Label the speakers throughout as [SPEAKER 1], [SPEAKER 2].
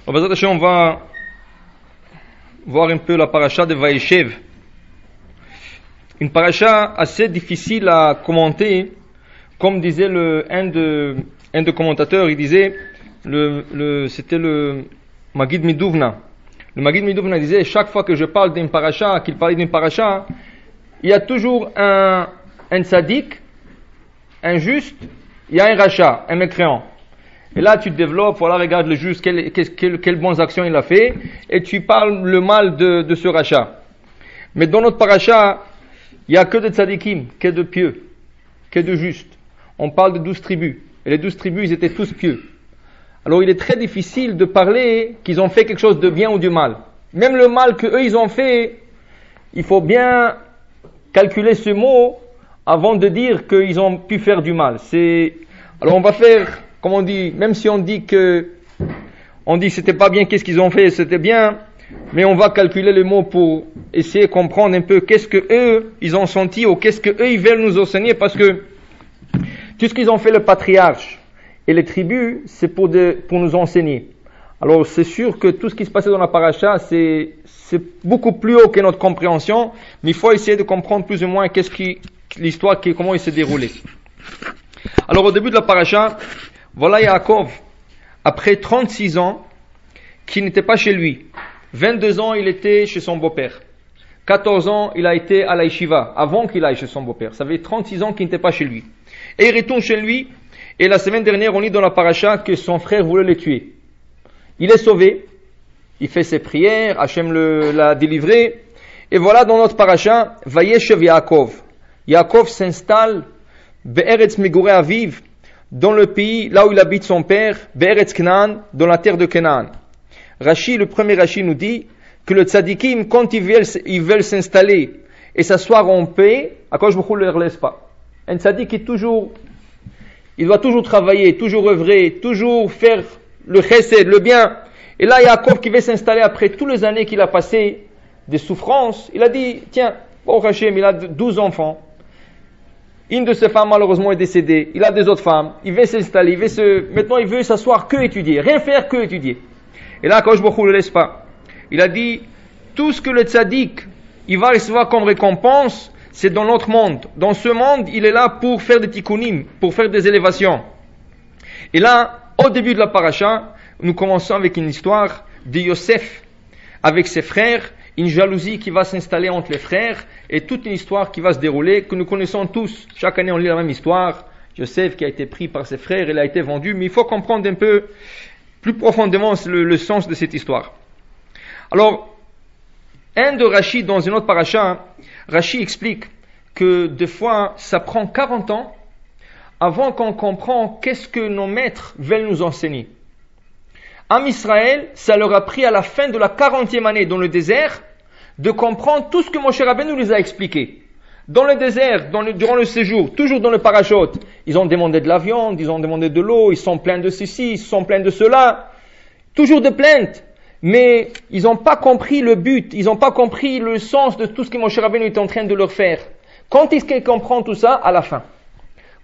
[SPEAKER 1] On va voir un peu la paracha de Vaïshev. Une paracha assez difficile à commenter, comme disait un des commentateurs, il disait, c'était le Maggid Miduvna. Le Maggid Miduvna disait, chaque fois que je parle d'une paracha, qu'il parlait d'une paracha, il y a toujours un tzaddik, un juste, il y a un rachat, un mécréant. Et là, tu développes, voilà, regarde le juste, quelles bonnes actions il a fait, et tu parles le mal de ce rachat. Mais dans notre paracha, il n'y a que de tzaddikim, que de pieux, que de justes. On parle de 12 tribus. Et les 12 tribus, ils étaient tous pieux. Alors, il est très difficile de parler qu'ils ont fait quelque chose de bien ou du mal. Même le mal qu'eux, ils ont fait, il faut bien calculer ce mot avant de dire qu'ils ont pu faire du mal. Alors, on va faire, comme on dit, même si on dit que c'était pas bien, qu'est-ce qu'ils ont fait, c'était bien, mais on va calculer les mots pour essayer de comprendre un peu qu'est-ce que eux, ils ont senti ou qu'est-ce que eux, ils veulent nous enseigner, parce que tout ce qu'ils ont fait, le patriarche et les tribus, c'est pour nous enseigner. Alors, c'est sûr que tout ce qui se passait dans la paracha, c'est beaucoup plus haut que notre compréhension, mais il faut essayer de comprendre plus ou moins l'histoire, comment il s'est déroulé. Alors, au début de la paracha, voilà Yaakov, après 36 ans, qui n'était pas chez lui. 22 ans, il était chez son beau-père. 14 ans, il a été à la yeshiva, avant qu'il aille chez son beau-père. Ça fait 36 ans qu'il n'était pas chez lui. Et il retourne chez lui, et la semaine dernière, on lit dans la paracha que son frère voulait le tuer. Il est sauvé, il fait ses prières, Hachem l'a délivré, et voilà dans notre paracha, Vayeshev Yaakov. Yaakov s'installe, Be'eretz Migurei Aviv, dans le pays, là où il habite son père, Be'eretz Canaan, dans la terre de Canaan. Le premier Rashi nous dit que le tzadikim, quand ils veulent s'installer et s'asseoir en paix, Akadosh Baruch Hu ne leur laisse pas. Un tzadik il doit toujours travailler, toujours œuvrer, toujours faire le chesed, le bien. Et là, Yaakov qui veut s'installer après toutes les années qu'il a passées des souffrances, il a dit, tiens, bon Hachem, il a 12 enfants. Une de ses femmes, malheureusement, est décédée. Il a des autres femmes. Il veut s'installer. Maintenant, il veut s'asseoir que étudier. Rien faire que étudier. Et là, Akadosh Baruch Hu ne le laisse pas. Il a dit, tout ce que le tzaddik, il va recevoir comme récompense, c'est dans notre monde. Dans ce monde, il est là pour faire des tikkunim, pour faire des élévations. Et là, au début de la paracha, nous commençons avec une histoire de Yosef, avec ses frères, une jalousie qui va s'installer entre les frères, et toute une histoire qui va se dérouler, que nous connaissons tous. Chaque année, on lit la même histoire. Yosef qui a été pris par ses frères, il a été vendu, mais il faut comprendre un peu plus profondément le sens de cette histoire. Alors, un de Rashi, dans une autre paracha, Rashi explique que des fois, ça prend 40 ans avant qu'on comprenne qu'est-ce que nos maîtres veulent nous enseigner. En Israël, ça leur a pris à la fin de la 40e année dans le désert de comprendre tout ce que Moshe Rabbeinu nous a expliqué. Dans le désert, durant le séjour, toujours dans le parachute, ils ont demandé de la viande, ils ont demandé de l'eau, ils sont pleins de ceci, ils sont pleins de cela. Toujours de plaintes. Mais ils n'ont pas compris le but, ils n'ont pas compris le sens de tout ce que Moshe Rabbeinu est en train de leur faire. Quand est-ce qu'ils comprennent tout ça? À la fin.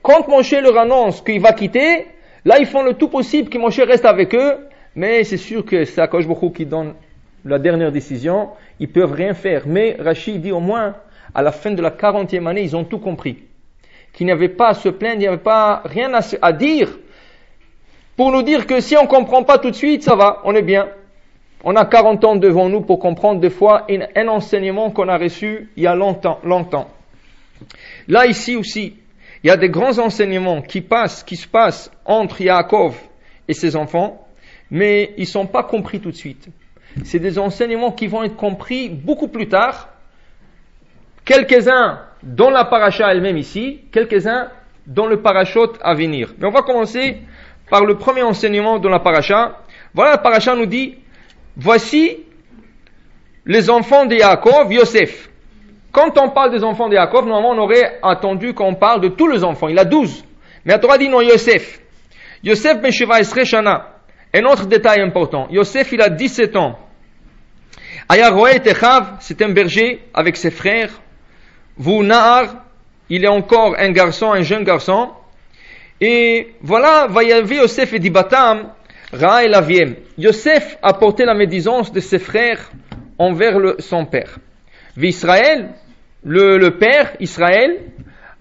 [SPEAKER 1] Quand Moshe leur annonce qu'il va quitter, là ils font le tout possible que Moshe reste avec eux, mais c'est sûr que c'est Akadosh Baruch Hu qui donne la dernière décision, ils peuvent rien faire. Mais Rashi dit au moins, à la fin de la 40e année, ils ont tout compris. Qu'il n'y avait pas à se plaindre, il n'y avait pas rien à dire, pour nous dire que si on ne comprend pas tout de suite, ça va, on est bien. On a 40 ans devant nous pour comprendre des fois un enseignement qu'on a reçu il y a longtemps. Là, ici aussi, il y a des grands enseignements qui se passent entre Yaakov et ses enfants, mais ils ne sont pas compris tout de suite. C'est des enseignements qui vont être compris beaucoup plus tard, quelques-uns dans la paracha elle-même ici, quelques-uns dans le parachute à venir. Mais on va commencer par le premier enseignement de la paracha. Voilà, la paracha nous dit, voici les enfants de Yaakov, Yosef. Quand on parle des enfants de Yaakov, normalement on aurait attendu qu'on parle de tous les enfants. Il a 12. Mais la Torah dit non, Yosef. Yosef ben Sheva Esrei Shana. Un autre détail important. Yosef, il a 17 ans. Aya Roé Techav, c'est un berger avec ses frères. Vous, Nahar, il est encore un garçon, un jeune garçon. Et voilà, Vayavi Yosef et Dibatam, Ra el Aviem. Yosef a porté la médisance de ses frères envers son père. V'Israël, le père, Israël,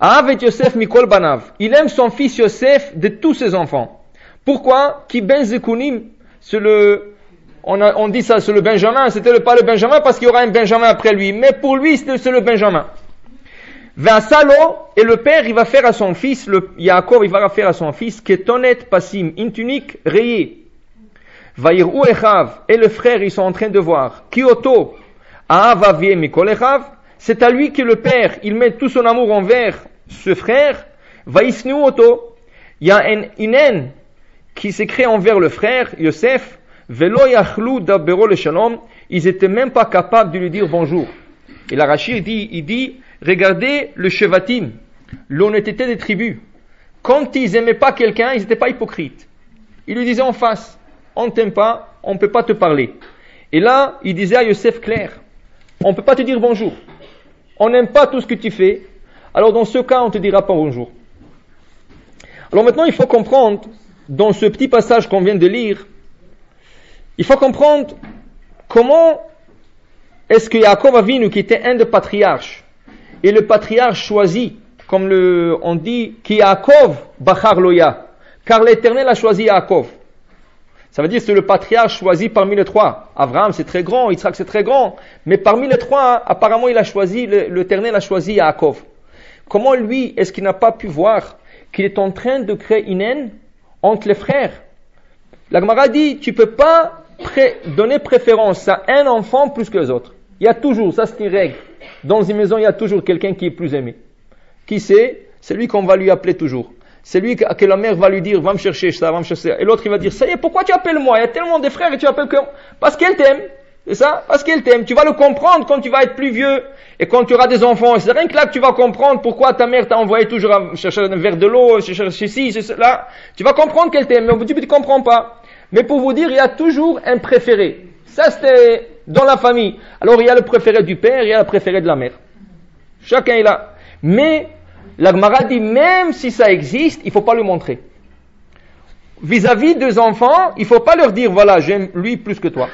[SPEAKER 1] Avet Yosef Mikol Banav. Il aime son fils Yosef de tous ses enfants. Pourquoi? Ki ben Zekunim, on dit ça, c'est le Benjamin, c'était pas le Benjamin parce qu'il y aura un Benjamin après lui, mais pour lui, c'est le Benjamin. Salo, et le père, il va faire à son fils, Yaakov, il va faire à son fils, Ketonet Pasim, une tunique rayée. Vaïrou Echav, et le frère, ils sont en train de voir. Kioto, Ahavavie Mikol Echav, c'est à lui que le père, il met tout son amour envers ce frère. Vaïsnu Oto, il y a une haine qui s'est créée envers le frère, Yosef. Velo Yachlou Dabero le Shalom, ils étaient même pas capables de lui dire bonjour. Et la Rachid dit, regardez le Shevatim, l'honnêteté des tribus. Quand ils aimaient pas quelqu'un, ils n'étaient pas hypocrites. Ils lui disaient en face, on ne t'aime pas, on ne peut pas te parler. Et là, il disait à Yosef clair, on ne peut pas te dire bonjour. On n'aime pas tout ce que tu fais. Alors dans ce cas, on ne te dira pas bonjour. Alors maintenant, il faut comprendre, dans ce petit passage qu'on vient de lire, il faut comprendre comment est-ce que Yaakov Avinu, qui était un des patriarches, et le patriarche choisi, comme on dit, qui Yaakov Bachar Loya, car l'Éternel a choisi Yaakov. Ça veut dire que c'est le patriarche choisi parmi les trois. Abraham c'est très grand, Yitzhak c'est très grand, mais parmi les trois, apparemment il a choisi, l'Éternel a choisi Yaakov. Comment lui, est-ce qu'il n'a pas pu voir qu'il est en train de créer une haine entre les frères? La Gemara dit, tu peux pas donner préférence à un enfant plus que les autres. Il y a toujours, ça c'est une règle. Dans une maison, il y a toujours quelqu'un qui est plus aimé. Qui c'est? C'est lui qu'on va lui appeler toujours. C'est lui que la mère va lui dire, va me chercher ça, va me chercher ça. Et l'autre il va dire, ça y est, pourquoi tu appelles moi? Il y a tellement de frères et tu appelles que... Parce qu'elle t'aime. C'est ça? Parce qu'elle t'aime. Tu vas le comprendre quand tu vas être plus vieux et quand tu auras des enfants. C'est rien que là que tu vas comprendre pourquoi ta mère t'a envoyé toujours à chercher un verre de l'eau, chercher ceci, cela. Tu vas comprendre qu'elle t'aime, mais au début tu ne comprends pas. Mais pour vous dire, il y a toujours un préféré. Ça c'était dans la famille. Alors il y a le préféré du père, il y a le préféré de la mère. Chacun est là. Mais la Gemara dit, même si ça existe, il ne faut pas le montrer. Vis-à-vis des enfants, il ne faut pas leur dire, voilà, j'aime lui plus que toi.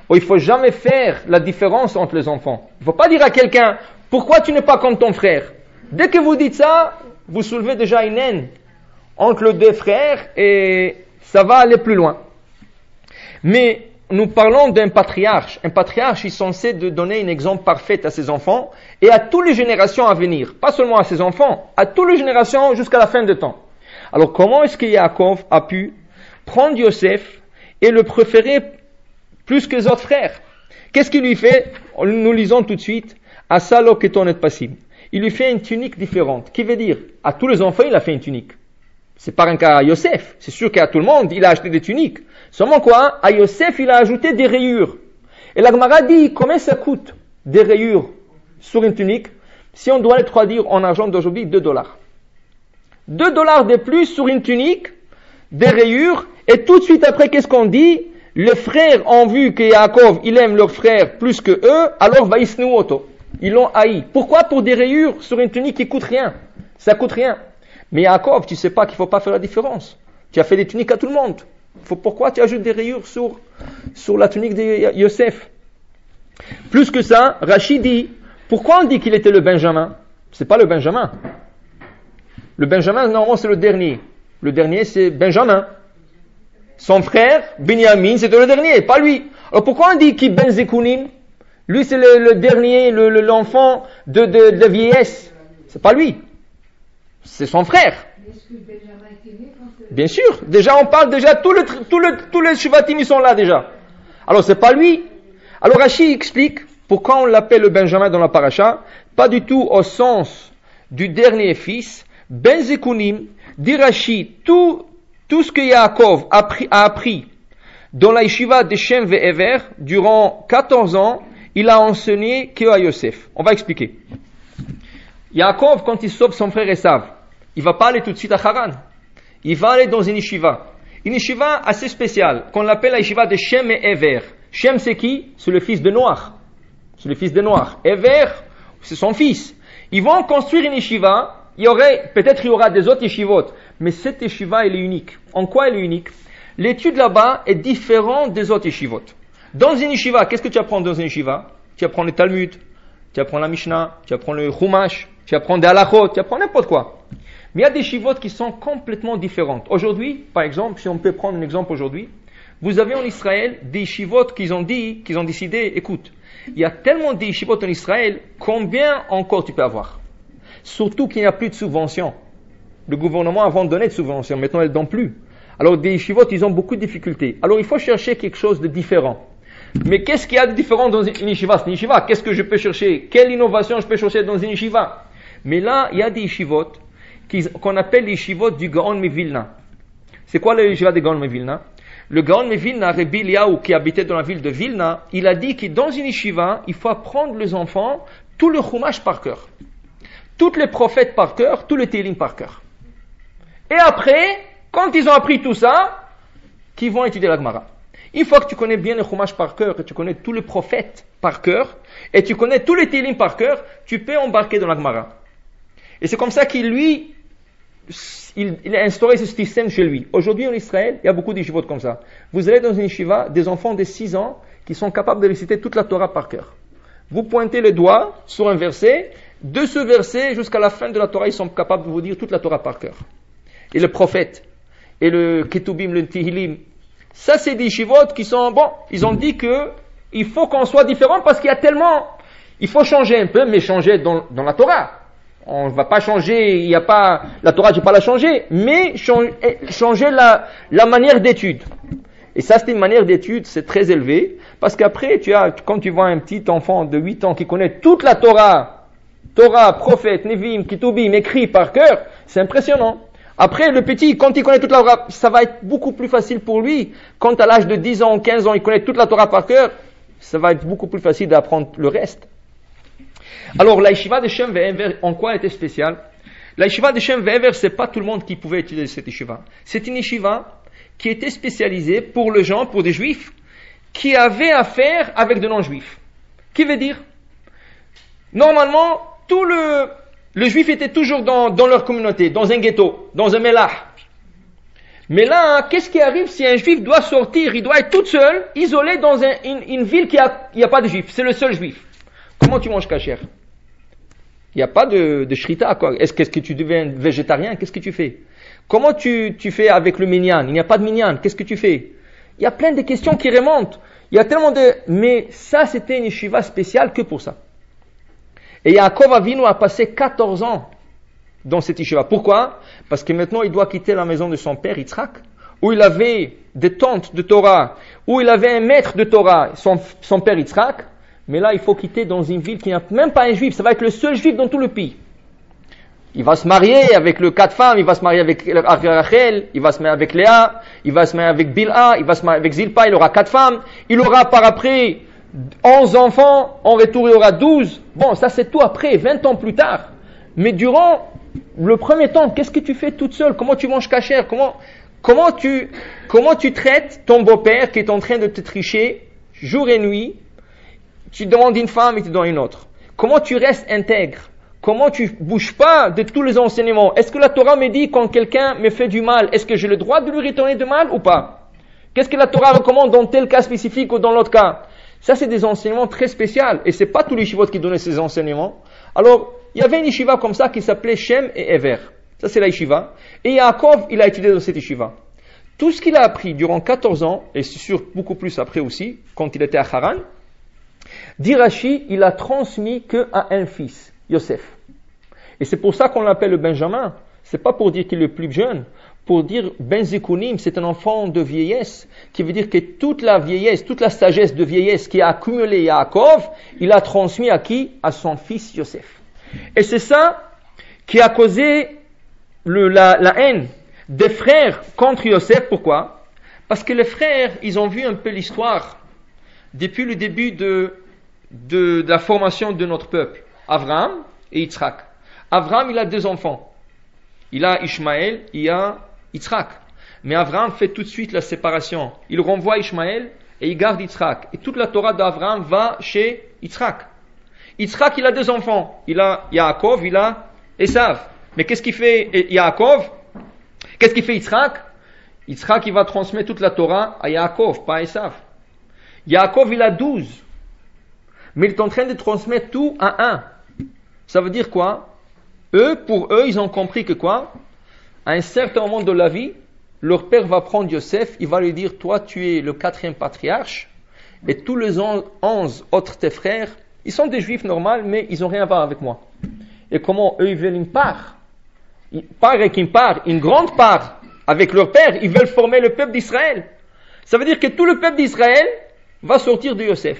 [SPEAKER 1] Ou il ne faut jamais faire la différence entre les enfants. Il ne faut pas dire à quelqu'un, pourquoi tu n'es pas comme ton frère? Dès que vous dites ça, vous soulevez déjà une haine entre les deux frères et ça va aller plus loin. Mais nous parlons d'un patriarche. Un patriarche est censé de donner un exemple parfait à ses enfants et à toutes les générations à venir. Pas seulement à ses enfants, à toutes les générations jusqu'à la fin des temps. Alors comment est-ce que Yaakov a pu prendre Yosef et le préférer plus que les autres frères? Qu'est-ce qu'il lui fait? Nous lisons tout de suite. Asalo ketonet pasim. Il lui fait une tunique différente. Qui veut dire, à tous les enfants, il a fait une tunique. C'est pas un cas à Yosef. C'est sûr qu'à tout le monde, il a acheté des tuniques. Seulement quoi? À Yosef, il a ajouté des rayures. Et la Gemara dit, combien ça coûte des rayures sur une tunique? Si on doit les traduire en argent d'aujourd'hui, $2. $2 de plus sur une tunique, des rayures, et tout de suite après, qu'est-ce qu'on dit? Les frères ont vu que Yaakov, il aime leurs frères plus que eux, alors vaïsnu oto. Ils l'ont haï. Pourquoi? Pour des rayures sur une tunique qui coûte rien. Ça coûte rien. Mais Yaakov, tu sais pas qu'il faut pas faire la différence. Tu as fait des tuniques à tout le monde. Pourquoi tu ajoutes des rayures sur la tunique de Yosef? Plus que ça, Rachid dit, pourquoi on dit qu'il était le Benjamin? C'est pas le Benjamin. Le Benjamin, normalement, c'est le dernier. Le dernier, c'est Benjamin. Son frère, Binyamin, c'était le dernier, pas lui. Alors pourquoi on dit qu'il Ben Zekunim? Lui, c'est le dernier, l'enfant de vieillesse. C'est pas lui. C'est son frère. Est-ce que Benjamin était né quand Bien sûr. Déjà, on parle déjà, tous les Shevatim, ils sont là déjà. Alors, c'est pas lui. Alors, Rashi explique pourquoi on l'appelle le Benjamin dans la paracha. Pas du tout au sens du dernier fils. Ben Zekunim, dit Rashi, tout ce que Yaakov a appris dans la yeshiva de Shem Ve'ever, durant 14 ans, il a enseigné que à Yosef. On va expliquer. Yaakov, quand il sauve son frère Esav, il va pas aller tout de suite à Haran. Il va aller dans une yeshiva. Une yeshiva assez spéciale, qu'on l'appelle la yeshiva de Shem et Ever. Shem, c'est qui? C'est le fils de Noach. C'est le fils de Noach. Ever, c'est son fils. Ils vont construire une yeshiva. Peut-être il y aura des autres yeshivot. Mais cette yeshiva, elle est unique. En quoi elle est unique? L'étude là-bas est différente des autres yeshivot. Dans une yeshiva, qu'est-ce que tu apprends dans une yeshiva? Tu apprends le Talmud, tu apprends la Mishnah, tu apprends le Chumash, tu apprends des halachot, tu apprends n'importe quoi. Mais il y a des yeshivot qui sont complètement différentes. Aujourd'hui, par exemple, si on peut prendre un exemple aujourd'hui, vous avez en Israël des yeshivot qu'ils ont décidé, écoute, il y a tellement de yeshivot en Israël, combien encore tu peux avoir? Surtout qu'il n'y a plus de subventions. Le gouvernement avant donnait de subventions, maintenant elle ne donne plus. Alors des yeshivot, ils ont beaucoup de difficultés. Alors il faut chercher quelque chose de différent. Mais qu'est-ce qu'il y a de différent dans une yeshiva? C'est une yeshiva. Qu'est-ce que je peux chercher? Quelle innovation je peux chercher dans une yeshiva? Mais là, il y a des yeshivot qu'on appelle les yeshivot du Gaon Mevilna. C'est quoi le yeshiva du Gaon Mevilna? Le Gaon Mevilna, Rabbi Eliyahu, qui habitait dans la ville de Vilna, il a dit que dans une yeshiva, il faut apprendre les enfants tout le Chumash par cœur. Tous les prophètes par cœur, tous les Télim par cœur. Et après, quand ils ont appris tout ça, qu'ils vont étudier la Gemara. Une fois que tu connais bien le Chumash par cœur, que tu connais tous les prophètes par cœur, et tu connais tous les Télim par cœur, tu peux embarquer dans la Gemara. Et c'est comme ça qu'il a instauré ce système chez lui. Aujourd'hui en Israël, il y a beaucoup d'yeshivot comme ça. Vous allez dans une yeshiva, des enfants de 6 ans qui sont capables de réciter toute la Torah par cœur. Vous pointez le doigt sur un verset, de ce verset jusqu'à la fin de la Torah, ils sont capables de vous dire toute la Torah par cœur. Et le prophète, et le Ketubim, le Tihilim, ça c'est des yeshivot qui sont, ils ont dit que il faut qu'on soit différent parce qu'il y a tellement, il faut changer un peu, mais changer dans la Torah. On ne va pas changer, la Torah, tu ne peux pas la changer, mais changer la manière d'étude. Et ça, c'est une manière d'étude, c'est très élevé, parce qu'après, quand tu vois un petit enfant de 8 ans qui connaît toute la Torah, prophète, Nevim, Ketubim, écrit par cœur, c'est impressionnant. Après, le petit, quand il connaît toute la Torah, ça va être beaucoup plus facile pour lui. Quand à l'âge de 10 ans, 15 ans, il connaît toute la Torah par cœur, ça va être beaucoup plus facile d'apprendre le reste. Alors, la yeshiva de Shem Ve'ever, en quoi elle était spéciale? La yeshiva de Shem Ve'ever, c'est pas tout le monde qui pouvait étudier cette yeshiva. C'est une yeshiva qui était spécialisée pour les gens, pour des juifs, qui avaient affaire avec de non-juifs. Qui veut dire? Normalement, les juifs étaient toujours dans leur communauté, dans un ghetto, dans un mélah. Mais là, qu'est-ce qui arrive si un juif doit sortir? Il doit être tout seul, isolé dans une ville qui n'y a pas de juifs. C'est le seul juif. Comment tu manges kasher? Il n'y a pas de shrita, quoi. Est-ce que tu deviens végétarien? Qu'est-ce que tu fais? Comment tu fais avec le minyan? Il n'y a pas de minyan. Qu'est-ce que tu fais? Il y a plein de questions qui remontent. Il y a tellement mais ça, c'était une yeshiva spéciale que pour ça. Et Yaakov Avinu a passé 14 ans dans cette yeshiva. Pourquoi? Parce que maintenant, il doit quitter la maison de son père, Yitzhak, où il avait des tentes de Torah, où il avait un maître de Torah, son père Yitzhak. Mais là, il faut quitter dans une ville qui n'a même pas un juif. Ça va être le seul juif dans tout le pays. Il va se marier avec 4 femmes, il va se marier avec Rachel, il va se marier avec Léa, il va se marier avec Bilha, il va se marier avec Zilpa, il aura 4 femmes. Il aura par après 11 enfants, en retour il aura 12. Bon, ça c'est tout après, 20 ans plus tard. Mais durant le premier temps, qu'est-ce que tu fais toute seule? Comment tu manges kasher? Comment tu traites ton beau-père qui est en train de te tricher jour et nuit? Tu demandes une femme et tu donnes une autre. Comment tu restes intègre? Comment tu bouges pas de tous les enseignements? Est-ce que la Torah me dit quand quelqu'un me fait du mal, est-ce que j'ai le droit de lui retourner de mal ou pas? Qu'est-ce que la Torah recommande dans tel cas spécifique ou dans l'autre cas? Ça, c'est des enseignements très spéciaux. Et c'est pas tous les yeshivot qui donnaient ces enseignements. Alors, il y avait une yeshiva comme ça qui s'appelait Shem et Ever. Ça, c'est la yeshiva. Et Yaakov, il a étudié dans cette yeshiva. Tout ce qu'il a appris durant 14 ans, et c'est sûr beaucoup plus après aussi, quand il était à Haran, dit Rashi, il a transmis qu'à un fils, Yosef. Et c'est pour ça qu'on l'appelle le Benjamin. C'est pas pour dire qu'il est le plus jeune, pour dire Ben Zikunim, c'est un enfant de vieillesse, qui veut dire que toute la vieillesse, toute la sagesse de vieillesse qui a accumulé Yaakov, il a transmis à qui? À son fils Yosef. Et c'est ça qui a causé la haine des frères contre Yosef. Pourquoi? Parce que les frères, ils ont vu un peu l'histoire depuis le début de la formation de notre peuple. Abraham et Yitzhak. Abraham, il a 2 enfants. Il a Ishmaël, il a Yitzhak. Mais Abraham fait tout de suite la séparation. Il renvoie Ishmaël et il garde Yitzhak. Et toute la Torah d'Abraham va chez Yitzhak. Yitzhak, il a 2 enfants. Il a Yaakov, il a Esav. Mais qu'est-ce qu'il fait Yaakov? Qu'est-ce qu'il fait Yitzhak? Yitzhak, il va transmettre toute la Torah à Yaakov, pas à Esav. Yaakov, il a 12. Mais il est en train de transmettre tout à un. Ça veut dire quoi? Pour eux, ils ont compris que quoi? À un certain moment de la vie, leur père va prendre Yosef, il va lui dire, toi, tu es le 4e patriarche, et tous les 11 autres tes frères, ils sont des juifs normaux, mais ils n'ont rien à voir avec moi. Et comment eux, ils veulent une part? Une grande part, avec leur père, ils veulent former le peuple d'Israël. Ça veut dire que tout le peuple d'Israël va sortir de Yosef.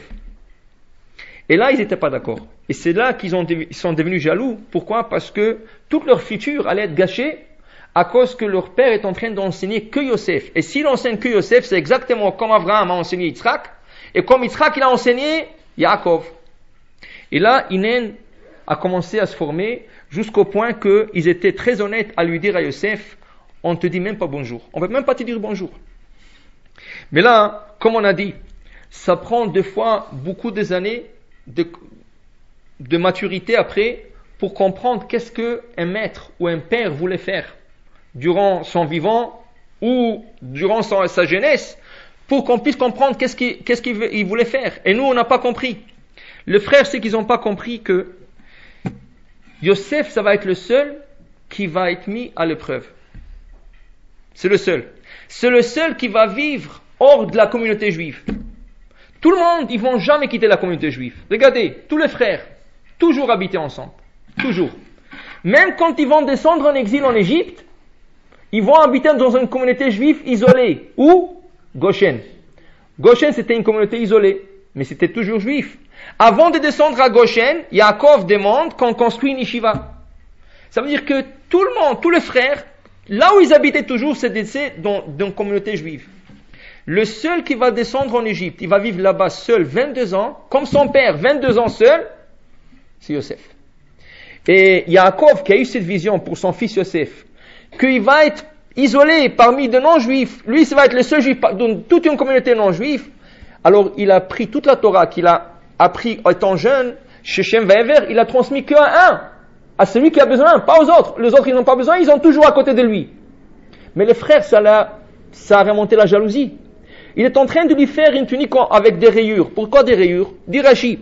[SPEAKER 1] Et là, ils n'étaient pas d'accord. Et c'est là qu'ils sont devenus jaloux. Pourquoi? Parce que toute leur futur allait être gâchée à cause que leur père est en train d'enseigner que Yosef. Et s'il enseigne que Yosef, c'est exactement comme Abraham a enseigné Yitzhak, et comme Yitzhak il a enseigné Yaakov. Et là, Inen a commencé à se former jusqu'au point qu'ils étaient très honnêtes à lui dire à Yosef, on ne te dit même pas bonjour. On ne veut même pas te dire bonjour. Mais là, comme on a dit, ça prend des fois beaucoup des années de maturité après pour comprendre qu'est-ce qu'un maître ou un père voulait faire durant son vivant ou durant sa jeunesse, pour qu'on puisse comprendre qu'est-ce qu'il voulait faire. Et nous, on n'a pas compris. Le frère, c'est qu'ils n'ont pas compris que Yosef, ça va être le seul qui va être mis à l'épreuve. C'est le seul. C'est le seul qui va vivre hors de la communauté juive. Tout le monde, ils vont jamais quitter la communauté juive. Regardez, tous les frères, toujours habiter ensemble. Toujours. Même quand ils vont descendre en exil en Égypte, ils vont habiter dans une communauté juive isolée. Où? Goshen. Goshen, c'était une communauté isolée, mais c'était toujours juif. Avant de descendre à Goshen, Yaakov demande qu'on construise une yeshiva. Ça veut dire que tout le monde, tous les frères, là où ils habitaient toujours, c'était dans une communauté juive. Le seul qui va descendre en Égypte, il va vivre là-bas seul 22 ans, comme son père, 22 ans seul, c'est Yosef. Et Yaakov, qui a eu cette vision pour son fils Yosef, qu'il va être isolé parmi de non-juifs, lui, ça va être le seul juif dans toute une communauté non-juive, alors il a pris toute la Torah qu'il a appris étant jeune, chez Shem Ve'ever, il a transmis qu'à un, à celui qui a besoin, pas aux autres. Les autres, ils n'ont pas besoin, ils ont toujours à côté de lui. Mais les frères, ça a remonté la jalousie. Il est en train de lui faire une tunique avec des rayures. Pourquoi des rayures? Dit Rashi.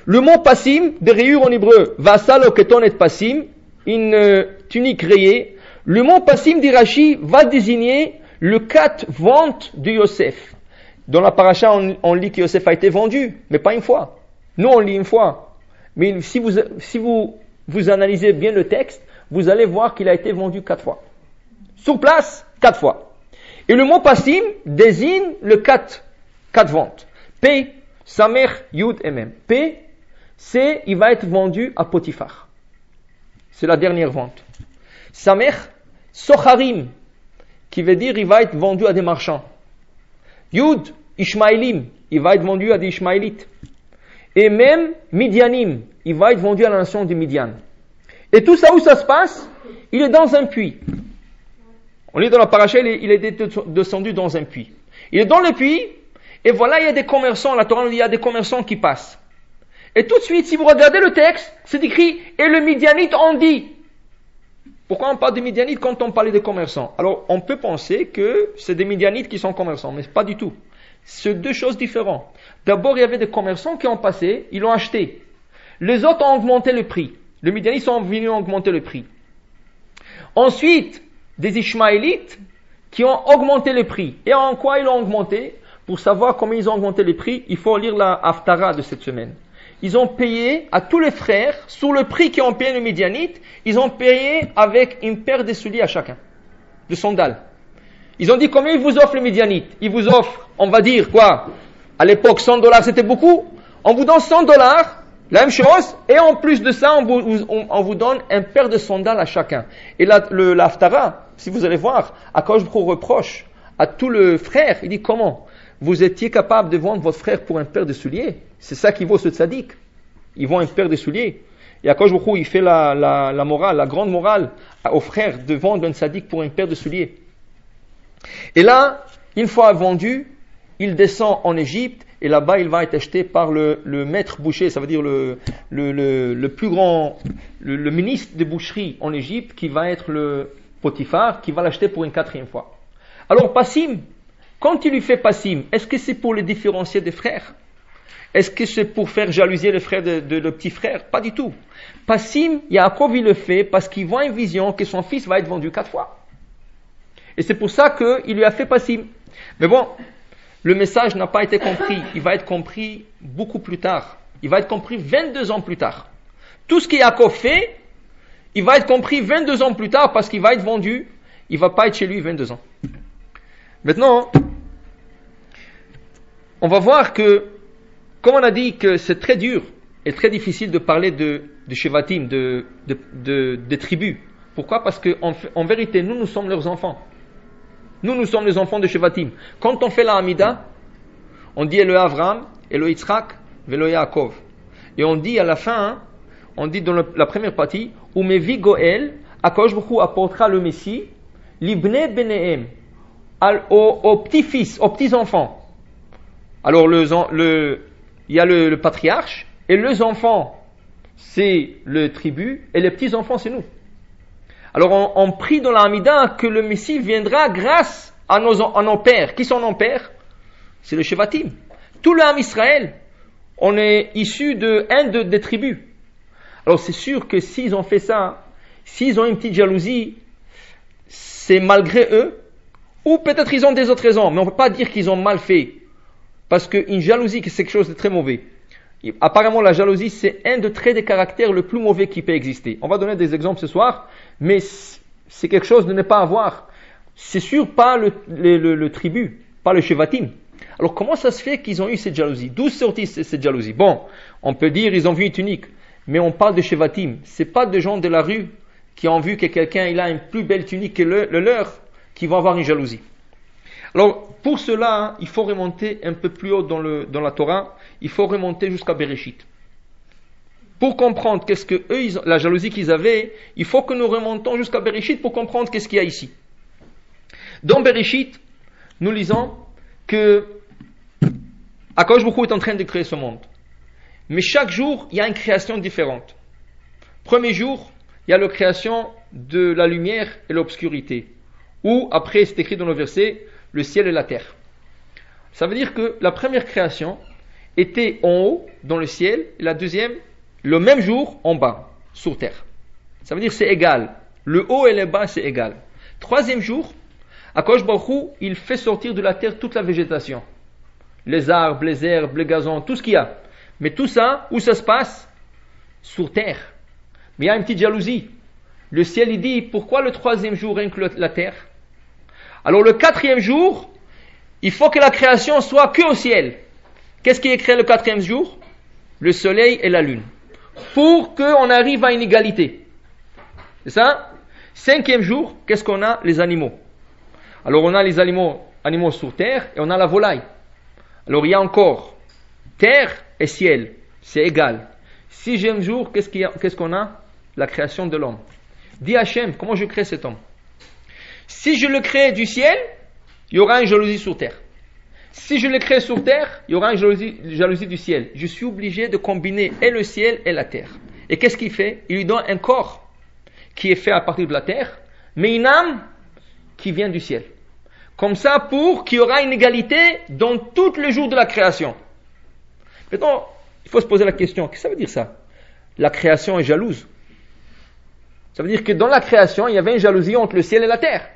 [SPEAKER 1] Le mot passim, des rayures en hébreu, vasalo keton et passim, une tunique rayée. Le mot passim, dit Rashi, va désigner le 4 ventes de Yosef. Dans la paracha, on lit que Yosef a été vendu, mais pas une fois. Nous, on lit une fois. Mais si vous analysez bien le texte, vous allez voir qu'il a été vendu 4 fois. Sur place, 4 fois. Et le mot passim désigne le 4 ventes. P, Samer, Yud et Mem. P, il va être vendu à Potiphar. C'est la dernière vente. Samer, Socharim, qui veut dire il va être vendu à des marchands. Yud, Ishmaelim, il va être vendu à des Ishmaélites. Et même Midianim, il va être vendu à la nation de Midian. Et tout ça, où ça se passe? Il est dans un puits. On lit dans la paracha, il est descendu dans un puits. Il est dans le puits, et voilà, il y a des commerçants, la Torah nous dit, il y a des commerçants qui passent. Et tout de suite, si vous regardez le texte, c'est écrit, et le Midianite en dit. Pourquoi on parle des Midianites quand on parlait des commerçants? Alors, on peut penser que c'est des Midianites qui sont commerçants, mais pas du tout. C'est deux choses différentes. D'abord, il y avait des commerçants qui ont passé, ils l'ont acheté. Les autres ont augmenté le prix. Les Midianites sont venus augmenter le prix. Ensuite, des Ishmaélites qui ont augmenté le prix. Et en quoi ils l'ont augmenté? Pour savoir comment ils ont augmenté le prix, il faut lire la Haftara de cette semaine. Ils ont payé à tous les frères, sur le prix qu'ils ont payé les Midianites, ils ont payé avec une paire de souliers à chacun, de sandales. Ils ont dit combien ils vous offrent les Midianites? Ils vous offrent, on va dire quoi? À l'époque, $100 c'était beaucoup. On vous donne $100, la même chose, et en plus de ça, on vous donne un paire de sandales à chacun. Et l'Haftara, si vous allez voir, Akadosh Baruch Hu reproche à tout le frère, il dit comment? Vous étiez capable de vendre votre frère pour un paire de souliers? C'est ça qui vaut ce tzaddik. Ils vend une paire de souliers. Et Akadosh Baruch Hu, il fait la morale, la grande morale aux frères de vendre un tzaddik pour une paire de souliers. Et là, une fois vendu, il descend en Égypte, et là-bas, il va être acheté par le maître boucher, ça veut dire le plus grand, le ministre de boucherie en Égypte, qui va être le Potiphar, qui va l'acheter pour une 4e fois. Alors Passim, quand il lui fait Passim, est-ce que c'est pour le différencier des frères? Est-ce que c'est pour faire jalouser le frère de le petit frère? Pas du tout. Passim, Yaakov il le fait parce qu'il voit une vision que son fils va être vendu 4 fois. Et c'est pour ça qu'il lui a fait Passim. Mais bon, le message n'a pas été compris. Il va être compris beaucoup plus tard. Il va être compris 22 ans plus tard. Tout ce que Yaakov fait, il va être compris 22 ans plus tard parce qu'il va être vendu. Il ne va pas être chez lui 22 ans. Maintenant, on va voir que, comme on a dit que c'est très dur et très difficile de parler de Shevatim, des tribus. Pourquoi? Parce qu'en vérité, nous sommes leurs enfants. Nous sommes les enfants de Shevatim. Quand on fait la Hamida, on dit Elohe Avraham, Elohe Yitzhak, Elohe Yaakov. Et on dit à la fin, on dit dans la première partie, Umevi Goel, Akadosh Baruch Hu apportera le Messie, Libne Benehem, aux petits-fils, aux petits-enfants. Alors il y a le patriarche, et les enfants, c'est le tribu, et les petits-enfants, c'est nous. Alors on prie dans la Hamida que le Messie viendra grâce à nos pères. Qui sont nos pères? C'est le Shevatim. Tout le Ham Israël, on est issu des tribus. Alors c'est sûr que s'ils ont fait ça, s'ils ont une petite jalousie, c'est malgré eux, ou peut-être ils ont des autres raisons, mais on ne peut pas dire qu'ils ont mal fait. Parce qu'une jalousie, c'est quelque chose de très mauvais. Apparemment, la jalousie, c'est un des traits de caractère le plus mauvais qui peut exister. On va donner des exemples ce soir, mais c'est quelque chose de ne pas avoir. C'est sûr, pas le tribu, pas le Shevatim. Alors, comment ça se fait qu'ils ont eu cette jalousie? D'où sortit cette jalousie? Bon, on peut dire ils ont vu une tunique, mais on parle de Shevatim. C'est pas des gens de la rue qui ont vu que quelqu'un il a une plus belle tunique que le leur, qui vont avoir une jalousie. Alors, pour cela, il faut remonter un peu plus haut dans la Torah, il faut remonter jusqu'à Bereshit. Pour comprendre qu'est-ce que eux, la jalousie qu'ils avaient, il faut que nous remontons jusqu'à Bereshit pour comprendre qu'est-ce qu'il y a ici. Dans Bereshit, nous lisons que Akadosh Baruch Hu est en train de créer ce monde. Mais chaque jour, il y a une création différente. Premier jour, il y a la création de la lumière et l'obscurité. Ou, après, c'est écrit dans le verset, le ciel et la terre. Ça veut dire que la première création était en haut, dans le ciel, et la deuxième, le même jour, en bas, sur terre. Ça veut dire que c'est égal. Le haut et le bas, c'est égal. Troisième jour, Akadosh Baruch Hu, il fait sortir de la terre toute la végétation. Les arbres, les herbes, les gazons, tout ce qu'il y a. Mais tout ça, où ça se passe? Sur terre. Mais il y a une petite jalousie. Le ciel, il dit, pourquoi le troisième jour inclut la terre? Alors le quatrième jour, il faut que la création soit que au ciel. Qu'est-ce qui est créé le quatrième jour? Le soleil et la lune. Pour qu'on arrive à une égalité. C'est ça? Cinquième jour, qu'est-ce qu'on a? Les animaux. Alors on a les animaux sur terre et on a la volaille. Alors il y a encore terre et ciel. C'est égal. Sixième jour, qu'est-ce qu'on a? La création de l'homme. Dis Hachem, comment je crée cet homme? Si je le crée du ciel, il y aura une jalousie sur terre. Si je le crée sur terre, il y aura une jalousie du ciel. Je suis obligé de combiner et le ciel et la terre. Et qu'est-ce qu'il fait? Il lui donne un corps qui est fait à partir de la terre, mais une âme qui vient du ciel. Comme ça, pour qu'il y aura une égalité dans tous les jours de la création. Maintenant, il faut se poser la question, qu'est-ce que ça veut dire ça? La création est jalouse. Ça veut dire que dans la création, il y avait une jalousie entre le ciel et la terre.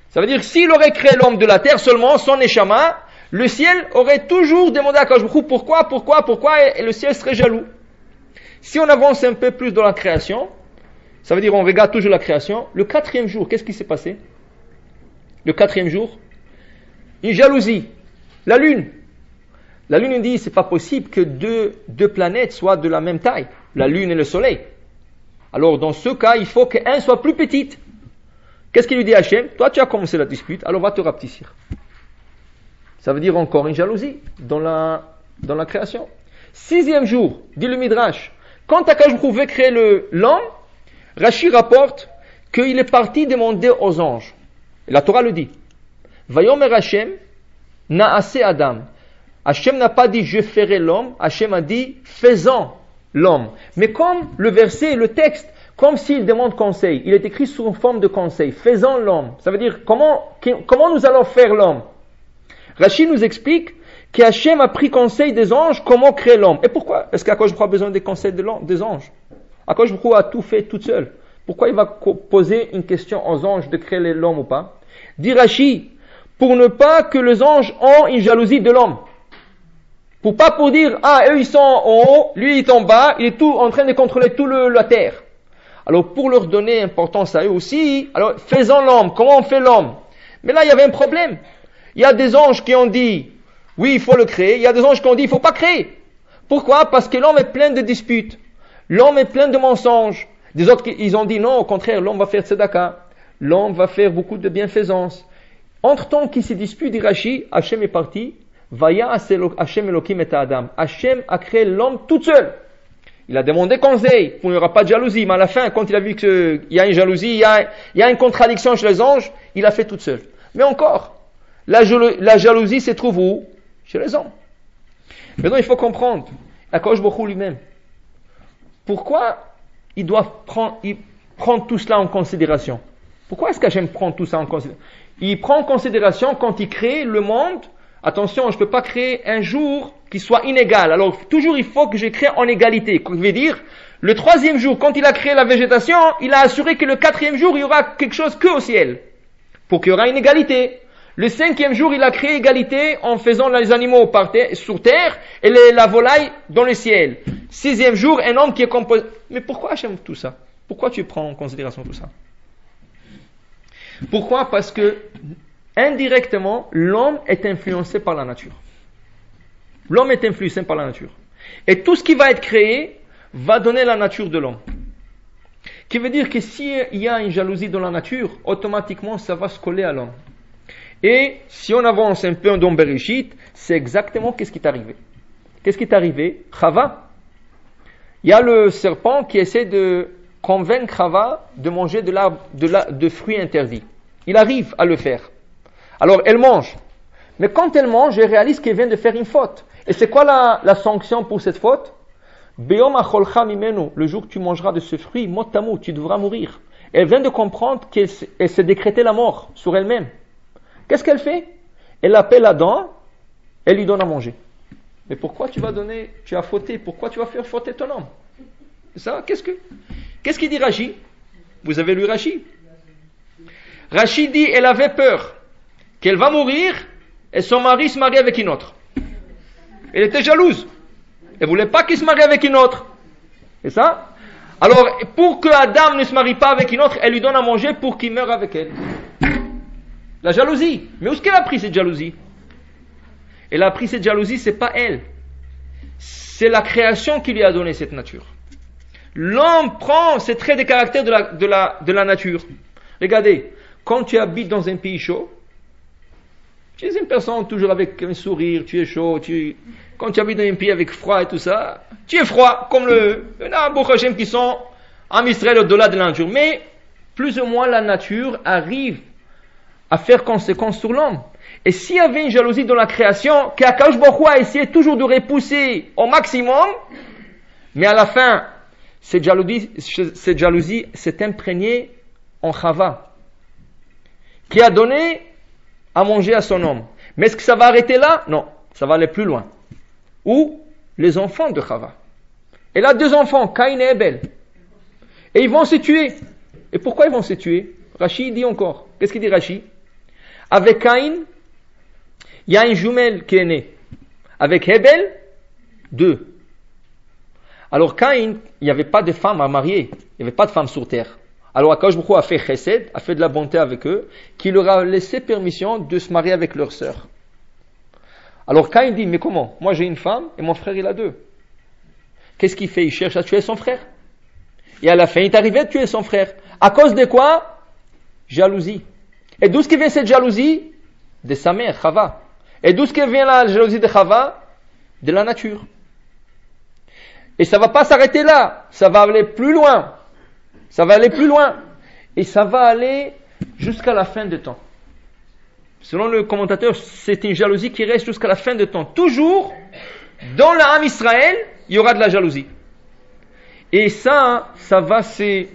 [SPEAKER 1] Ça veut dire que s'il aurait créé l'homme de la terre seulement, son neshama, le ciel aurait toujours demandé à Akadosh Baruch Hu pourquoi, et le ciel serait jaloux. Si on avance un peu plus dans la création, ça veut dire on regarde toujours la création, le quatrième jour, qu'est-ce qui s'est passé? Le quatrième jour, une jalousie. La lune dit, c'est pas possible que deux planètes soient de la même taille, la lune et le soleil. Alors dans ce cas, il faut qu'un soit plus petite. Qu'est-ce qu'il lui dit Hachem? Toi, tu as commencé la dispute, alors va te rapetissir. Ça veut dire encore une jalousie dans la création. Sixième jour, dit le Midrash, quand Akadosh Baruch Hu veut créer l'homme, Rashi rapporte qu'il est parti demander aux anges. Et la Torah le dit. Vayomer Hachem na'ase Adam. Hachem n'a pas dit je ferai l'homme, Hachem a dit faisons l'homme. Mais comme le verset, le texte comme s'il demande conseil. Il est écrit sous forme de conseil. Faisons l'homme. Ça veut dire, comment nous allons faire l'homme? Rachid nous explique qu'Hachem a pris conseil des anges comment créer l'homme. Et pourquoi est-ce qu'Akadosh Baruch Hu a besoin des conseils des anges? Akadosh Baruch Hu a tout fait tout seul. Pourquoi il va poser une question aux anges de créer l'homme ou pas? Dit Rachid, pour ne pas que les anges ont une jalousie de l'homme. Pour dire, eux ils sont en haut, lui il est en bas, il est tout en train de contrôler tout la terre. Alors pour leur donner importance à eux aussi, alors faisons l'homme, comment on fait l'homme? Mais là il y avait un problème. Il y a des anges qui ont dit, oui il faut le créer, il y a des anges qui ont dit, il faut pas créer. Pourquoi? Parce que l'homme est plein de disputes, l'homme est plein de mensonges. Des autres ils ont dit, non au contraire, l'homme va faire tzedaka, l'homme va faire beaucoup de bienfaisance. Entre-temps qui se dispute, dit Rashi, Hachem est parti, Vaya Hachem Elohim et Adam. Hachem a créé l'homme tout seul. Il a demandé conseil pour qu'il n'y aura pas de jalousie, mais à la fin, quand il a vu qu'il y a une jalousie, il y a une contradiction chez les anges, il a fait tout seul. Mais encore, la jalousie se trouve où? Chez les hommes. Maintenant, il faut comprendre, Akadosh Baruch Hu lui-même, pourquoi il doit prendre tout cela en considération? Pourquoi est-ce qu'Hachem prend tout ça en considération? Il prend en considération quand il crée le monde. Attention, je ne peux pas créer un jour qui soit inégal. Alors, toujours il faut que je crée en égalité. Je veux dire, le 3e jour, quand il a créé la végétation, il a assuré que le 4e jour, il y aura quelque chose que au ciel. Pour qu'il y aura une égalité. Le 5e jour, il a créé égalité en faisant les animaux sur terre et la volaille dans le ciel. 6e jour, un homme qui est composé. Mais pourquoi Hachem tout ça? Pourquoi tu prends en considération tout ça? Pourquoi? Parce que indirectement, l'homme est influencé par la nature. L'homme est influencé par la nature. Et tout ce qui va être créé va donner la nature de l'homme. Qui veut dire que s'il y a une jalousie dans la nature, automatiquement ça va se coller à l'homme. Et si on avance un peu dans Bereshit, c'est exactement qu'est-ce qui est arrivé. Qu'est-ce qui est arrivé? Chava. Il y a le serpent qui essaie de convaincre Chava de manger de fruits interdits. Il arrive à le faire. Alors elle mange. Mais quand elle mange, elle réalise qu'elle vient de faire une faute. Et c'est quoi la sanction pour cette faute? Be'om acholcha mimenu, le jour que tu mangeras de ce fruit, mot tamou, tu devras mourir. Elle vient de comprendre qu'elle s'est décrétée la mort sur elle-même. Qu'est-ce qu'elle fait? Elle appelle Adam, elle lui donne à manger. Mais pourquoi tu as fauté? Pourquoi tu vas faire fauter ton homme? Ça, qu'est-ce qu'il dit Rashi? Vous avez lu Rashi? Rashi dit, elle avait peur qu'elle va mourir et son mari se marie avec une autre. Elle était jalouse. Elle voulait pas qu'il se marie avec une autre. C'est ça? Alors, pour que Adam ne se marie pas avec une autre, elle lui donne à manger pour qu'il meure avec elle. La jalousie. Mais où est-ce qu'elle a pris cette jalousie? Elle a pris cette jalousie, c'est pas elle. C'est la création qui lui a donné cette nature. L'homme prend ces traits de caractère de la nature. Regardez, quand tu habites dans un pays chaud, tu es une personne toujours avec un sourire, tu es chaud, quand tu habites dans un pays avec froid et tout ça, tu es froid, comme il y en a beaucoup de gens qui sont en Israël au-delà de la nature. Mais, plus ou moins, la nature arrive à faire conséquence sur l'homme. Et s'il y avait une jalousie dans la création, qu'Akadosh Baruch Hu a essayé toujours de repousser au maximum, mais à la fin, cette jalousie s'est imprégnée en Chava, qui a donné à manger à son homme. Mais est-ce que ça va arrêter là? Non, ça va aller plus loin. Ou les enfants de Chava. Elle a 2 enfants, Caïn et Abel. Et ils vont se tuer. Et pourquoi ils vont se tuer? Rashi dit encore. Qu'est-ce qu'il dit Rashi? Avec Caïn, il y a une jumelle qui est née. Avec Abel, 2. Alors Caïn, il n'y avait pas de femme à marier. Il n'y avait pas de femme sur terre. Alors Akadosh Baruch Hu a fait chesed, a fait de la bonté avec eux, qui leur a laissé permission de se marier avec leur sœur. Alors Caïn dit, mais comment? Moi j'ai une femme et mon frère il a 2. Qu'est-ce qu'il fait? Il cherche à tuer son frère. Et à la fin il est arrivé de tuer son frère. À cause de quoi? Jalousie. Et d'où est-ce vient cette jalousie? De sa mère, Chava. Et d'où est-ce vient la jalousie de Chava? De la nature. Et ça va pas s'arrêter là. Ça va aller plus loin. Ça va aller plus loin. Et ça va aller jusqu'à la fin de temps. Selon le commentateur, c'est une jalousie qui reste jusqu'à la fin de temps. Toujours, dans l'âme Israël, il y aura de la jalousie. Et ça va se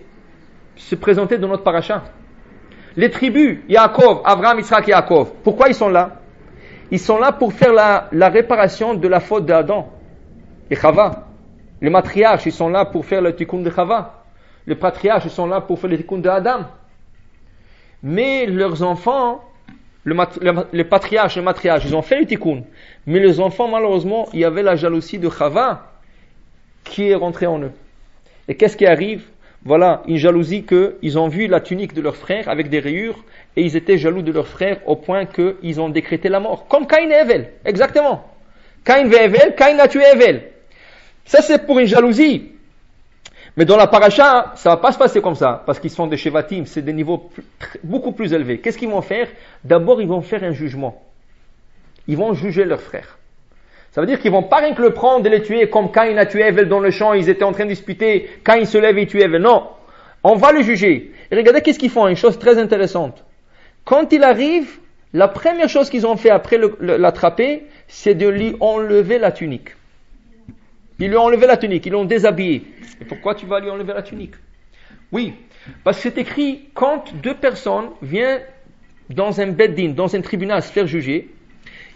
[SPEAKER 1] se présenter dans notre paracha. Les tribus, Yaakov, Abraham, Yitzhak, Yaakov, pourquoi ils sont là? Ils sont là pour faire la réparation de la faute d'Adam et Chava. Les matriarches, ils sont là pour faire le tikkun de Chava. Les patriarches, ils sont là pour faire le tikkun de Adam. Mais leurs enfants, les patriarches, les matriarches, ils ont fait le tikkun. Mais les enfants, malheureusement, il y avait la jalousie de Chava qui est rentrée en eux. Et qu'est-ce qui arrive? Voilà, une jalousie qu'ils ont vu la tunique de leur frère avec des rayures et ils étaient jaloux de leur frère au point qu'ils ont décrété la mort. Comme Caïn et Hevel, exactement. Caïn et Hevel, Caïn a tué Hevel. Ça c'est pour une jalousie. Mais dans la paracha, ça va pas se passer comme ça, parce qu'ils sont des Shevatim, c'est des niveaux beaucoup plus élevés. Qu'est-ce qu'ils vont faire? D'abord, ils vont faire un jugement. Ils vont juger leurs frères. Ça veut dire qu'ils vont pas rien que le prendre et les tuer comme Caïn a tué Hevel dans le champ, ils étaient en train de disputer, Caïn se lève et tue Hevel. Non, on va le juger. Et regardez qu'est-ce qu'ils font, une chose très intéressante. Quand il arrive, la première chose qu'ils ont fait après l'attraper, c'est de lui enlever la tunique. Ils lui ont enlevé la tunique, ils l'ont déshabillé. Et pourquoi tu vas lui enlever la tunique? Oui, parce que c'est écrit, quand deux personnes viennent dans un bed-din, dans un tribunal se faire juger,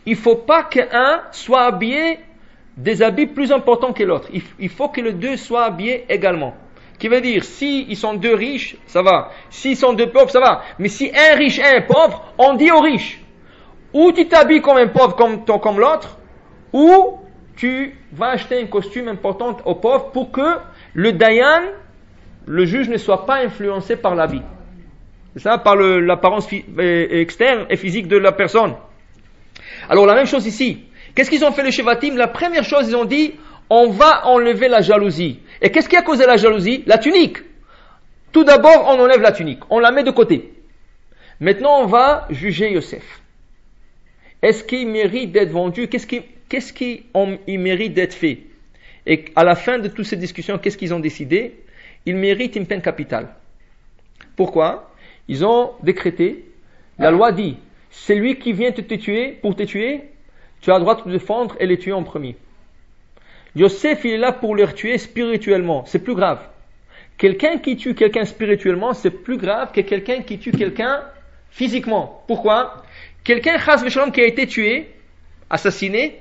[SPEAKER 1] il ne faut pas qu'un soit habillé des habits plus importants que l'autre. Il faut que les deux soient habillés également. Qui veut dire, si ils sont deux riches, ça va. S'ils sont deux pauvres, ça va. Mais si un riche et un pauvre, on dit aux riches, ou tu t'habilles comme un pauvre comme l'autre, ou tu vas acheter un costume important au pauvre pour que le dayan, le juge, ne soit pas influencé par l'habit. C'est ça, par l'apparence externe et physique de la personne. Alors la même chose ici. Qu'est-ce qu'ils ont fait les Shevatim? La première chose, ils ont dit, on va enlever la jalousie. Et qu'est-ce qui a causé la jalousie? La tunique. Tout d'abord, on enlève la tunique. On la met de côté. Maintenant, on va juger Yosef. Est-ce qu'il mérite d'être vendu? Qu'est-ce qu'il mérite d'être fait? Et à la fin de toutes ces discussions, qu'est-ce qu'ils ont décidé? Il mérite une peine capitale. Pourquoi? Ils ont décrété, la loi dit, celui qui vient te tuer, pour te tuer, tu as le droit de te défendre et les tuer en premier. Yosef, il est là pour les tuer spirituellement. C'est plus grave. Quelqu'un qui tue quelqu'un spirituellement, c'est plus grave que quelqu'un qui tue quelqu'un physiquement. Pourquoi? Quelqu'un, chas v'shalom, qui a été tué, assassiné,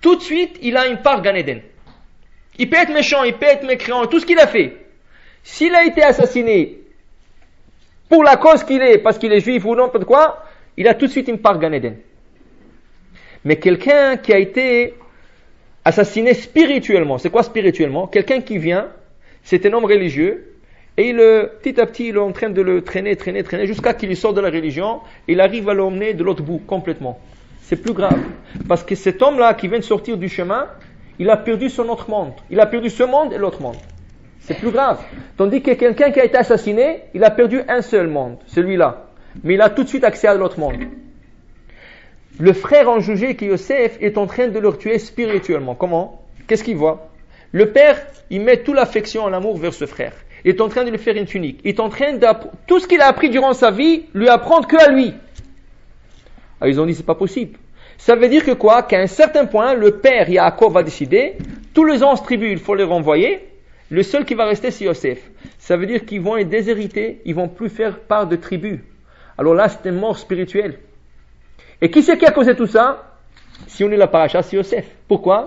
[SPEAKER 1] tout de suite, il a une part Gan Eden. Il peut être méchant, il peut être mécréant, tout ce qu'il a fait. S'il a été assassiné pour la cause qu'il est, parce qu'il est juif ou non, peut-être quoi, il a tout de suite une part Gan Eden. Mais quelqu'un qui a été assassiné spirituellement, c'est quoi spirituellement? Quelqu'un qui vient, c'est un homme religieux, et petit à petit, il est en train de le traîner, jusqu'à qu'il sorte de la religion, et il arrive à l'emmener de l'autre bout, complètement. C'est plus grave. Parce que cet homme-là, qui vient de sortir du chemin, il a perdu son autre monde. Il a perdu ce monde et l'autre monde. C'est plus grave. Tandis que quelqu'un qui a été assassiné, il a perdu un seul monde, celui-là. Mais il a tout de suite accès à l'autre monde. Le frère en jugé qui est Yosef est en train de le tuer spirituellement. Comment? Qu'est-ce qu'il voit? Le père, il met toute l'affection et l'amour vers ce frère. Il est en train de lui faire une tunique. Il est en train d'apprendre tout ce qu'il a appris durant sa vie, lui apprendre que à lui. Alors ils ont dit c'est pas possible. Ça veut dire que quoi? Qu'à un certain point, le père Yaakov va décider, tous les 11 tribus, il faut les renvoyer. Le seul qui va rester, c'est Yosef. Ça veut dire qu'ils vont être déshérités, ils vont plus faire part de tribus. Alors là, c'est une mort spirituelle. Et qui c'est qui a causé tout ça? Si on lit la paracha, c'est Yosef. Pourquoi?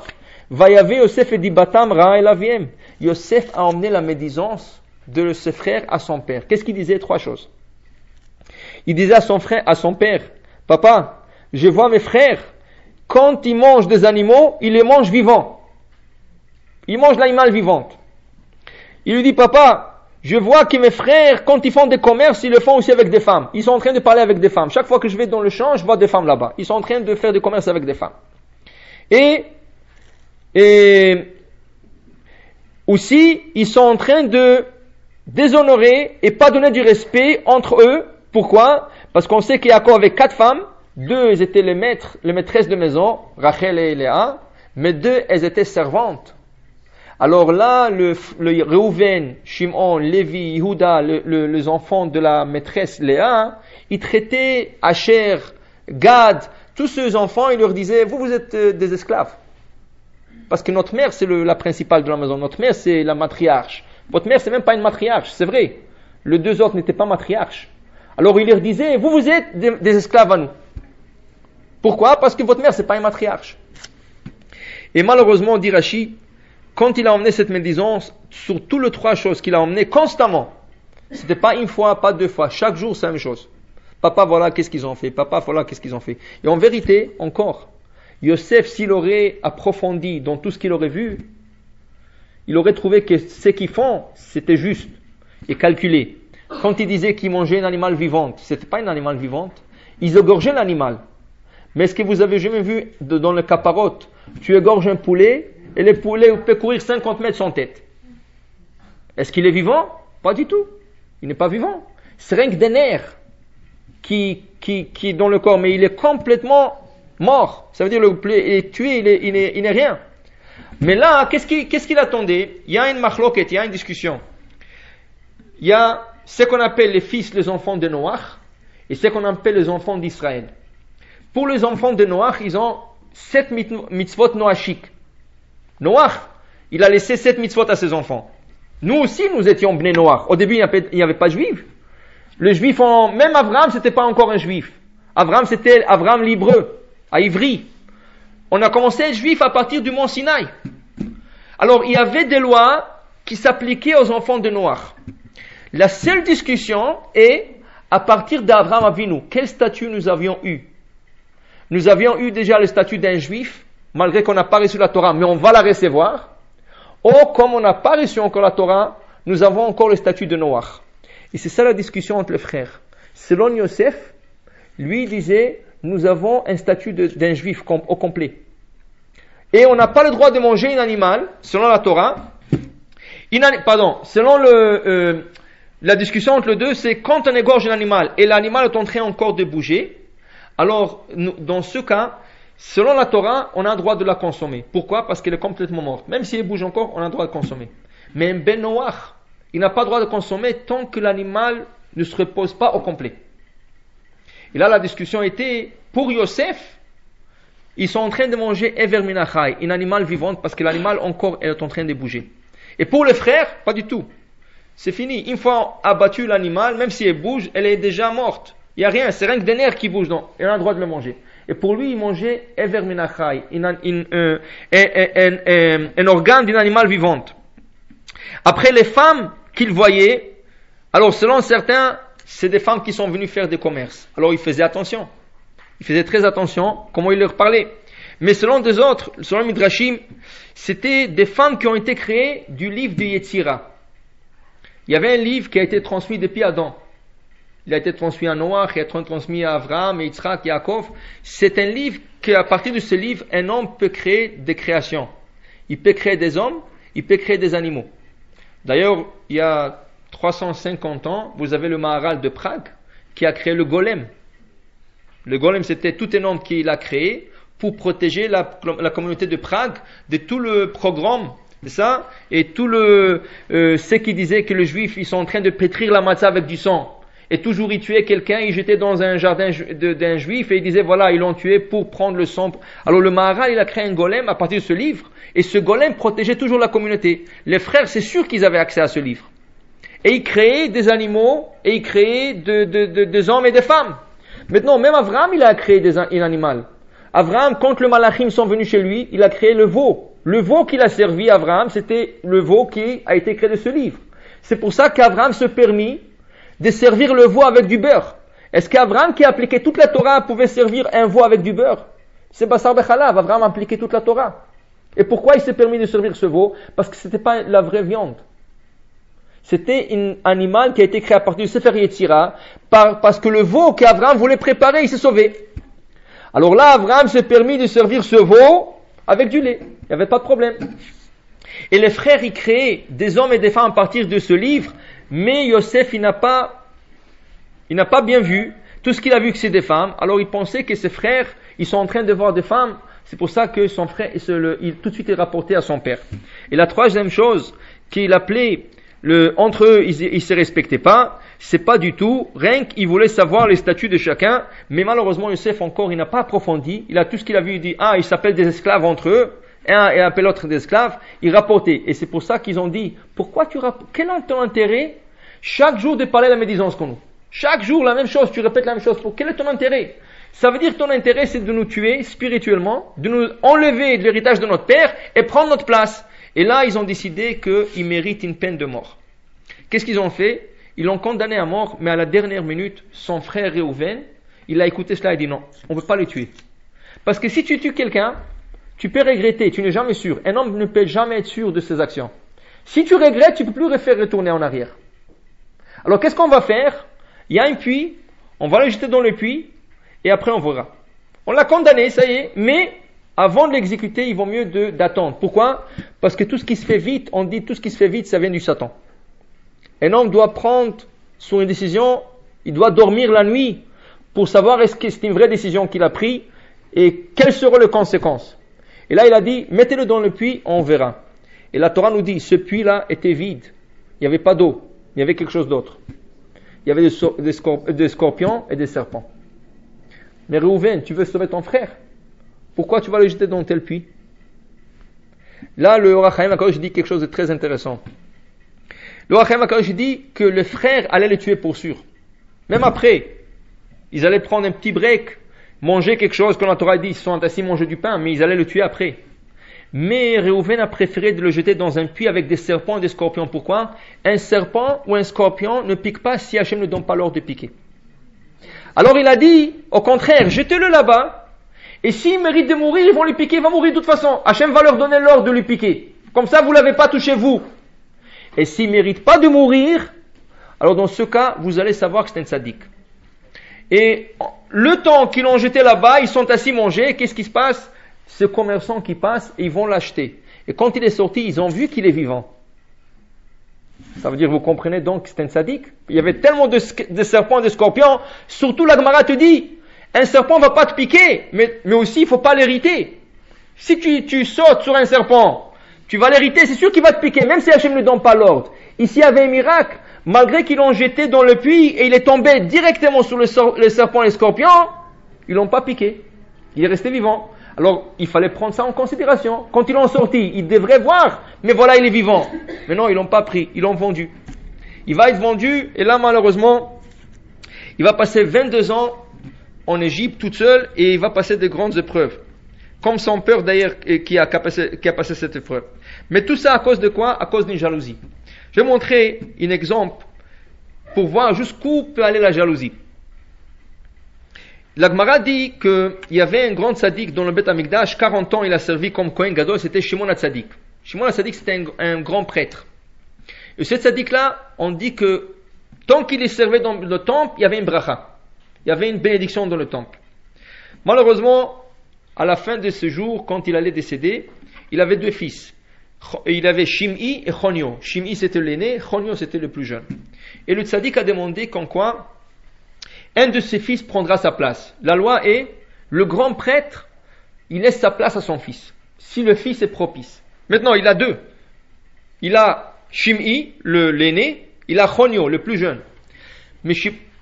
[SPEAKER 1] Vayave Yosef et dit Batam Ra el Aviem. Yosef a emmené la médisance de ses frères à son père. Qu'est-ce qu'il disait? 3 choses. Il disait à son père, papa, je vois mes frères, quand ils mangent des animaux, ils les mangent vivants. Ils mangent l'animal vivante. Il lui dit, papa, je vois que mes frères, quand ils font des commerces, ils le font aussi avec des femmes. Ils sont en train de parler avec des femmes. Chaque fois que je vais dans le champ, je vois des femmes là-bas. Ils sont en train de faire des commerces avec des femmes. Et aussi, ils sont en train de déshonorer et pas donner du respect entre eux. Pourquoi? Parce qu'on sait qu'il y a encore avec 4 femmes. 2, elles étaient les maîtresses de maison, Rachel et Léa, mais 2, elles étaient servantes. Alors là, le Reuven, Shimon, Lévi, Yehuda, les enfants de la maîtresse Léa, ils traitaient Asher, Gad, tous ces enfants, ils leur disaient, vous êtes des esclaves. Parce que notre mère, c'est la principale de la maison. Notre mère, c'est la matriarche. Votre mère, c'est même pas une matriarche, c'est vrai. les deux autres n'étaient pas matriarches. Alors il leur disait, vous êtes des esclaves à nous. Pourquoi? Parce que votre mère, c'est pas une matriarche. Et malheureusement, dit Rashi, quand il a emmené cette médisance, sur toutes les trois choses qu'il a emmené constamment, c'était pas une fois, pas deux fois, chaque jour c'est la même chose. Papa, voilà qu'est-ce qu'ils ont fait. Papa, voilà qu'est-ce qu'ils ont fait. Et en vérité, encore, Yosef, s'il aurait approfondi dans tout ce qu'il aurait vu, il aurait trouvé que ce qu'ils font, c'était juste et calculé. Quand il disait qu'ils mangeaient un animal vivant, c'était pas un animal vivant, ils égorgeaient l'animal. Mais est-ce que vous avez jamais vu dans le caparote, tu égorges un poulet et le poulet peut courir 50 mètres sans tête. Est-ce qu'il est vivant? Pas du tout. Il n'est pas vivant. C'est rien que des nerfs qui est dans le corps, mais il est complètement mort. Ça veut dire le poulet est tué, il n'est rien. Mais là, qu'est-ce qu'il attendait? Il y a une machloket, il y a une discussion. Il y a ce qu'on appelle les fils, les enfants de Noach, et ce qu'on appelle les enfants d'Israël. Pour les enfants de Noach, ils ont 7 mitzvot noachiques. Noach, il a laissé 7 mitzvot à ses enfants. Nous aussi, nous étions Bnei Noach. Au début, il n'y avait pas de juifs. Le juif, même Abraham, c'était pas encore un juif. Abraham, c'était Abraham l'hébreu, à Ivry. On a commencé à être juif à partir du mont Sinaï. Alors, il y avait des lois qui s'appliquaient aux enfants de Noach. La seule discussion est, à partir d'Abraham Avinu, quel statut nous avions eu? Nous avions eu déjà le statut d'un juif, malgré qu'on n'a pas reçu la Torah, mais on va la recevoir. Ou, comme on n'a pas reçu encore la Torah, nous avons encore le statut de Noach. Et c'est ça la discussion entre les frères. Selon Yosef, lui disait, nous avons un statut d'un juif au complet. Et on n'a pas le droit de manger un animal, selon la Torah. Selon la discussion entre les deux, c'est quand on égorge un animal et l'animal est en train encore de bouger, alors dans ce cas, selon la Torah, on a le droit de la consommer. Pourquoi? Parce qu'elle est complètement morte. Même si elle bouge encore, on a le droit de consommer. Mais un ben Noach, il n'a pas le droit de consommer tant que l'animal ne se repose pas au complet. Et là, la discussion était, pour Yosef, ils sont en train de manger Ever Minachai, un animal vivant, parce que l'animal encore est en train de bouger. Et pour les frères, pas du tout. C'est fini. Une fois abattu l'animal, même si elle bouge, elle est déjà morte. Il n'y a rien, c'est rien que des nerfs qui bougent, donc il a le droit de le manger. Et pour lui, il mangeait Ever Minachai, un organe d'un animal vivant. Après, les femmes qu'il voyait, alors selon certains, c'est des femmes qui sont venues faire des commerces. Alors il faisait attention. Il faisait très attention comment il leur parlait. Mais selon des autres, selon Midrashim, c'était des femmes qui ont été créées du livre de Yetzira. Il y avait un livre qui a été transmis depuis Adam. Il a été transmis à Noach, il a été transmis à Abraham, Yitzhak, Yaakov. C'est un livre qu'à partir de ce livre, un homme peut créer des créations. Il peut créer des hommes, il peut créer des animaux. D'ailleurs, il y a 350 ans, vous avez le Maharal de Prague qui a créé le golem. Le golem, c'était tout un homme qu'il a créé pour protéger la communauté de Prague de tout le programme, c'est ça, et tout ceux qui disaient que les juifs, ils sont en train de pétrir la matzah avec du sang. Et toujours ils tuaient quelqu'un, ils jetaient dans un jardin d'un juif et ils disaient voilà, ils l'ont tué pour prendre le sang. Alors le Maharal, il a créé un golem à partir de ce livre et ce golem protégeait toujours la communauté. Les frères, c'est sûr qu'ils avaient accès à ce livre. Et ils créaient des animaux et ils créaient des hommes et des femmes. Maintenant, même Abraham, il a créé un animal. Abraham, quand les malachim sont venus chez lui, il a créé le veau. Le veau qu'il a servi à Abraham, c'était le veau qui a été créé de ce livre. C'est pour ça qu'Abraham se permit de servir le veau avec du beurre. Est-ce qu'Abraham, qui a appliqué toute la Torah, pouvait servir un veau avec du beurre? C'est Bassar Bechalav. Abraham a appliqué toute la Torah. Et pourquoi il s'est permis de servir ce veau? Parce que c'était pas la vraie viande. C'était un animal qui a été créé à partir du Sefer Yetzira, parce que le veau qu'Abraham voulait préparer, il s'est sauvé. Alors là, Abraham s'est permis de servir ce veau avec du lait. Il n'y avait pas de problème. Et les frères, ils créaient des hommes et des femmes à partir de ce livre, mais Yosef, il n'a pas bien vu tout ce qu'il a vu que c'est des femmes. Alors il pensait que ses frères, ils sont en train de voir des femmes. C'est pour ça que son frère, il tout de suite est rapporté à son père. Et la troisième chose qu'il appelait, entre eux, ils se respectaient pas. C'est pas du tout. Rien qu'il voulait savoir les statuts de chacun. Mais malheureusement, Yosef encore, il n'a pas approfondi. Il a tout ce qu'il a vu. Il dit, ils s'appellent des esclaves entre eux. Un et appelle l'autre des esclaves. Il rapportait. Et c'est pour ça qu'ils ont dit, quel est ton intérêt? chaque jour de parler la médisance qu'on nous. Chaque jour la même chose, tu répètes la même chose. Pour quel est ton intérêt? Ça veut dire que ton intérêt c'est de nous tuer spirituellement, de nous enlever de l'héritage de notre père et prendre notre place. Et là ils ont décidé qu'ils méritent une peine de mort. Qu'est-ce qu'ils ont fait? Ils l'ont condamné à mort, mais à la dernière minute, son frère Réhouven, il a écouté cela et dit non, on ne peut pas le tuer. Parce que si tu tues quelqu'un, tu peux regretter, tu n'es jamais sûr. Un homme ne peut jamais être sûr de ses actions. Si tu regrettes, tu ne peux plus le faire retourner en arrière. Alors qu'est-ce qu'on va faire? Il y a un puits, on va le jeter dans le puits, et après on verra. On l'a condamné, ça y est, mais avant de l'exécuter, il vaut mieux d'attendre. Pourquoi? Parce que tout ce qui se fait vite, on dit tout ce qui se fait vite, ça vient du Satan. Un homme doit prendre son décision, il doit dormir la nuit pour savoir est-ce que c'est une vraie décision qu'il a prise et quelles seront les conséquences. Et là, il a dit, mettez-le dans le puits, on verra. Et la Torah nous dit, ce puits-là était vide. Il n'y avait pas d'eau, il y avait quelque chose d'autre. Il y avait des scorpions et des serpents. Mais Réhouven, tu veux sauver ton frère? Pourquoi tu vas le jeter dans tel puits? Là, le Or HaChaim HaKadosh dit quelque chose de très intéressant. Le Or HaChaim HaKadosh dit que le frère allait le tuer pour sûr. Même après, ils allaient prendre un petit break, manger quelque chose, comme la Torah dit, ils se sont assis manger du pain, mais ils allaient le tuer après. Mais Réhouven a préféré de le jeter dans un puits avec des serpents et des scorpions. Pourquoi? Un serpent ou un scorpion ne pique pas si Hachem ne donne pas l'ordre de piquer. Alors il a dit, au contraire, jetez-le là-bas, et s'il mérite de mourir, ils vont lui piquer, il va mourir de toute façon. Hachem va leur donner l'ordre de lui piquer. Comme ça, vous ne l'avez pas touché vous. Et s'il ne mérite pas de mourir, alors dans ce cas, vous allez savoir que c'est un tzaddik. Et le temps qu'ils l'ont jeté là-bas, ils sont assis manger, qu'est-ce qui se passe? Ce commerçant qui passe, ils vont l'acheter. Et quand il est sorti, ils ont vu qu'il est vivant. Ça veut dire, vous comprenez donc que c'est un tzaddik? Il y avait tellement de serpents et de scorpions, surtout la Gemara te dit, un serpent ne va pas te piquer, mais aussi il ne faut pas l'hériter. Si tu sautes sur un serpent, tu vas l'hériter, c'est sûr qu'il va te piquer, même si Hachem ne donne pas l'ordre. Ici, il y avait un miracle. Malgré qu'ils l'ont jeté dans le puits et il est tombé directement sur les serpents et les scorpions, ils l'ont pas piqué. Il est resté vivant. Alors, il fallait prendre ça en considération. Quand ils l'ont sorti, ils devraient voir, mais voilà, il est vivant. Mais non, ils l'ont pas pris, ils l'ont vendu. Il va être vendu, et là, malheureusement, il va passer 22 ans en Égypte, toute seule, et il va passer de grandes épreuves. Comme son père, d'ailleurs, qui a passé cette épreuve. Mais tout ça à cause de quoi? À cause d'une jalousie. Je vais montrer un exemple pour voir jusqu'où peut aller la jalousie. La Gemara dit qu'il y avait un grand tzaddik dans le Beth Amikdash, 40 ans il a servi comme Kohen Gadol, c'était Shimon HaTzadik. Shimon HaTzadik c'était un grand prêtre. Et ce tzaddik-là, on dit que tant qu'il est servi dans le temple, il y avait une bracha. Il y avait une bénédiction dans le temple. Malheureusement, à la fin de ce jour, quand il allait décéder, il avait 2 fils. Il avait Shim'i et Chonio. Shim'i c'était l'aîné, Chonio c'était le plus jeune. Et le tzaddik a demandé qu'en quoi un de ses fils prendra sa place. La loi est, le grand prêtre, il laisse sa place à son fils. Si le fils est propice. Maintenant, il a 2. Il a Shim'i, l'aîné, il a Chonio, le plus jeune. Mais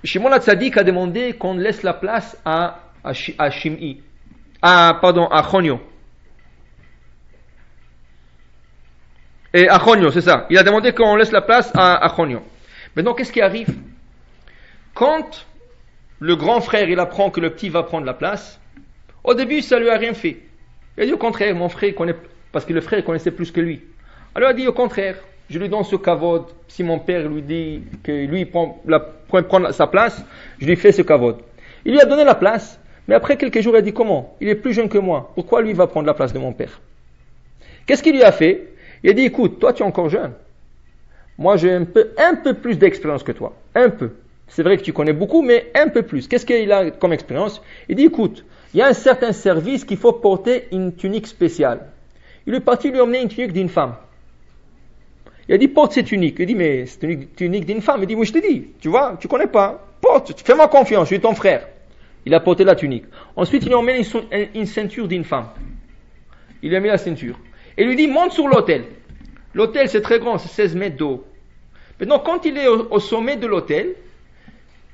[SPEAKER 1] Shimon HaTzadik a demandé qu'on laisse la place à Shim'i. À Chonio. Et à Chonio, c'est ça. Il a demandé qu'on laisse la place à Chonio. Maintenant, qu'est-ce qui arrive? Quand le grand frère, il apprend que le petit va prendre la place, au début, ça lui a rien fait. Il a dit au contraire, mon frère connaît, parce que le frère connaissait plus que lui. Alors il a dit au contraire, je lui donne ce kavod. Si mon père lui dit que lui prend sa place, je lui fais ce kavod. Il lui a donné la place, mais après quelques jours, il a dit comment? Il est plus jeune que moi. Pourquoi lui va prendre la place de mon père? Qu'est-ce qu'il lui a fait? Il a dit, écoute, toi tu es encore jeune. Moi j'ai un peu plus d'expérience que toi. Un peu. C'est vrai que tu connais beaucoup, mais un peu plus. Qu'est-ce qu'il a comme expérience? Il dit, écoute, il y a un certain service qu'il faut porter une tunique spéciale. Il est parti lui emmener une tunique d'une femme. Il a dit, porte cette tunique. Il dit, mais c'est une tunique d'une femme. Il dit, oui, je te dis, tu vois, tu connais pas. Porte, fais-moi confiance, je suis ton frère. Il a porté la tunique. Ensuite, il lui emmène une ceinture d'une femme. Il lui a mis la ceinture. Et il lui dit, monte sur l'autel. L'autel, c'est très grand, c'est 16 mètres d'eau. Maintenant, quand il est au sommet de l'autel,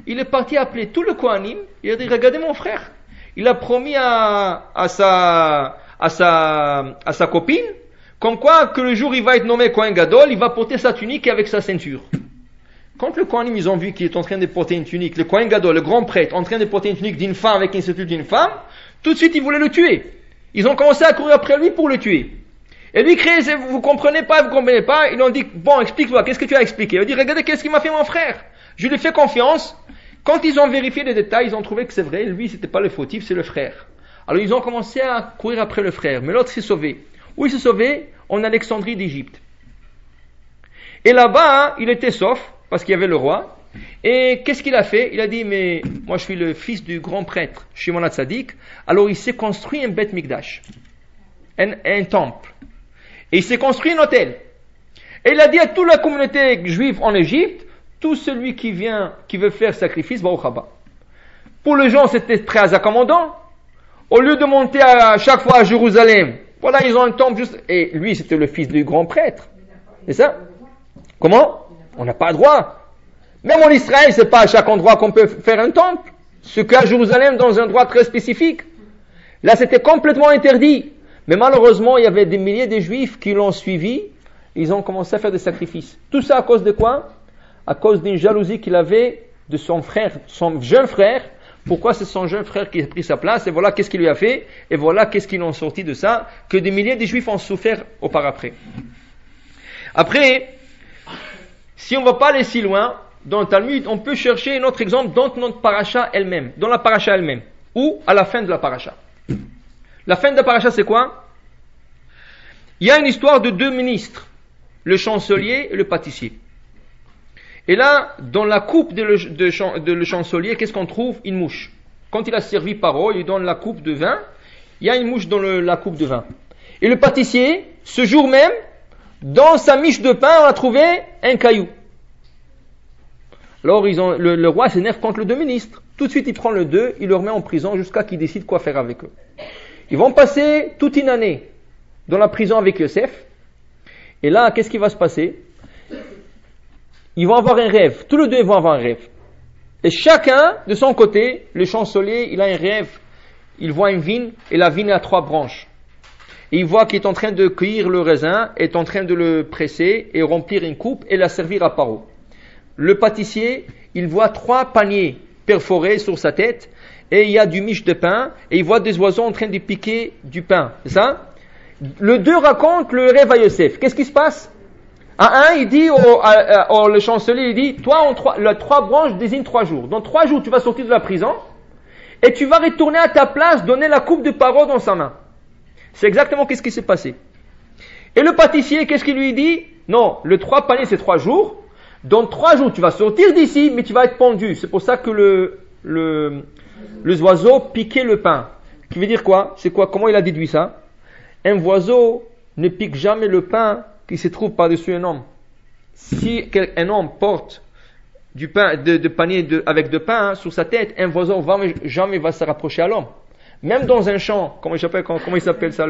[SPEAKER 1] il est parti appeler tout le Kohanim. Il a dit, regardez mon frère. Il a promis à sa copine, comme quoi que le jour où il va être nommé Kohen Gadol, il va porter sa tunique avec sa ceinture. Quand le Kohanim, ils ont vu qu'il est en train de porter une tunique, le Kohen Gadol, le grand prêtre, en train de porter une tunique d'une femme avec une statue d'une femme, tout de suite, ils voulaient le tuer. Ils ont commencé à courir après lui pour le tuer. Et lui criait, vous comprenez pas, ils lui ont dit, bon, explique-moi, qu'est-ce que tu as expliqué? Il a dit, regardez, qu'est-ce qu'il m'a fait mon frère? Je lui ai fait confiance. Quand ils ont vérifié les détails, ils ont trouvé que c'est vrai, lui, c'était pas le fautif, c'est le frère. Alors, ils ont commencé à courir après le frère, mais l'autre s'est sauvé. Où il s'est sauvé? En Alexandrie d'Égypte. Et là-bas, il était sauf, parce qu'il y avait le roi. Et qu'est-ce qu'il a fait? Il a dit, mais moi je suis le fils du grand prêtre, Shimon HaTzadik. Alors il s'est construit un Beth Mikdash, un temple. Et il s'est construit un hôtel. Et il a dit à toute la communauté juive en Égypte, tout celui qui vient, qui veut faire sacrifice, va au Chaba. Pour les gens, c'était très accommodant. Au lieu de monter à chaque fois à Jérusalem, voilà, ils ont un temple juste. Et lui, c'était le fils du grand prêtre. C'est ça? Comment? On n'a pas le droit. Même en Israël, c'est pas à chaque endroit qu'on peut faire un temple. Ce qu'à Jérusalem, dans un endroit très spécifique. Là, c'était complètement interdit. Mais malheureusement, il y avait des milliers de Juifs qui l'ont suivi. Ils ont commencé à faire des sacrifices. Tout ça à cause de quoi? À cause d'une jalousie qu'il avait de son frère, son jeune frère. Pourquoi c'est son jeune frère qui a pris sa place? Et voilà qu'est-ce qu'il lui a fait. Et voilà qu'est-ce qu'ils ont sorti de ça. Que des milliers de Juifs ont souffert auparavant. Après, si on ne va pas aller si loin, dans le Talmud, on peut chercher un autre exemple dans notre paracha elle-même, dans la paracha elle-même, ou à la fin de la paracha. La fin de la paracha, c'est quoi? Il y a une histoire de deux ministres, le chancelier et le pâtissier. Et là, dans la coupe de le chancelier, qu'est-ce qu'on trouve? Une mouche. Quand il a servi Paro, il lui donne la coupe de vin, il y a une mouche dans la coupe de vin. Et le pâtissier, ce jour même, dans sa miche de pain, on a trouvé un caillou. Alors le roi s'énerve contre les deux ministres. Tout de suite, il prend les deux, il les remet en prison jusqu'à qu'ils décident quoi faire avec eux. Ils vont passer toute une année dans la prison avec Yosef. Et là, qu'est-ce qui va se passer? Ils vont avoir un rêve. Tous les deux vont avoir un rêve. Et chacun, de son côté, le chancelier, il a un rêve. Il voit une vigne, et la vigne a 3 branches. Et il voit qu'il est en train de cueillir le raisin, est en train de le presser, et remplir une coupe, et la servir à Paro. Le pâtissier, il voit 3 paniers perforés sur sa tête, et il y a du miche de pain, et il voit des oiseaux en train de piquer du pain. C'est ça? Le deux raconte le rêve à Yosef. Qu'est-ce qui se passe? À un, il dit le chancelier, il dit, toi, les 3 branches désignent 3 jours. Dans 3 jours, tu vas sortir de la prison, et tu vas retourner à ta place, donner la coupe de Paro dans sa main. C'est exactement qu'est-ce qui s'est passé. Et le pâtissier, qu'est-ce qu'il lui dit? Non, le 3 paniers, c'est 3 jours. Dans 3 jours, tu vas sortir d'ici, mais tu vas être pendu. C'est pour ça que les oiseaux piquaient le pain. Qui veut dire quoi? C'est quoi? Comment il a déduit ça? Un oiseau ne pique jamais le pain qui se trouve par-dessus un homme. Si un homme porte du pain, de panier avec de pain sur sa tête, un oiseau jamais va se rapprocher à l'homme. Même dans un champ, comment il s'appelle ça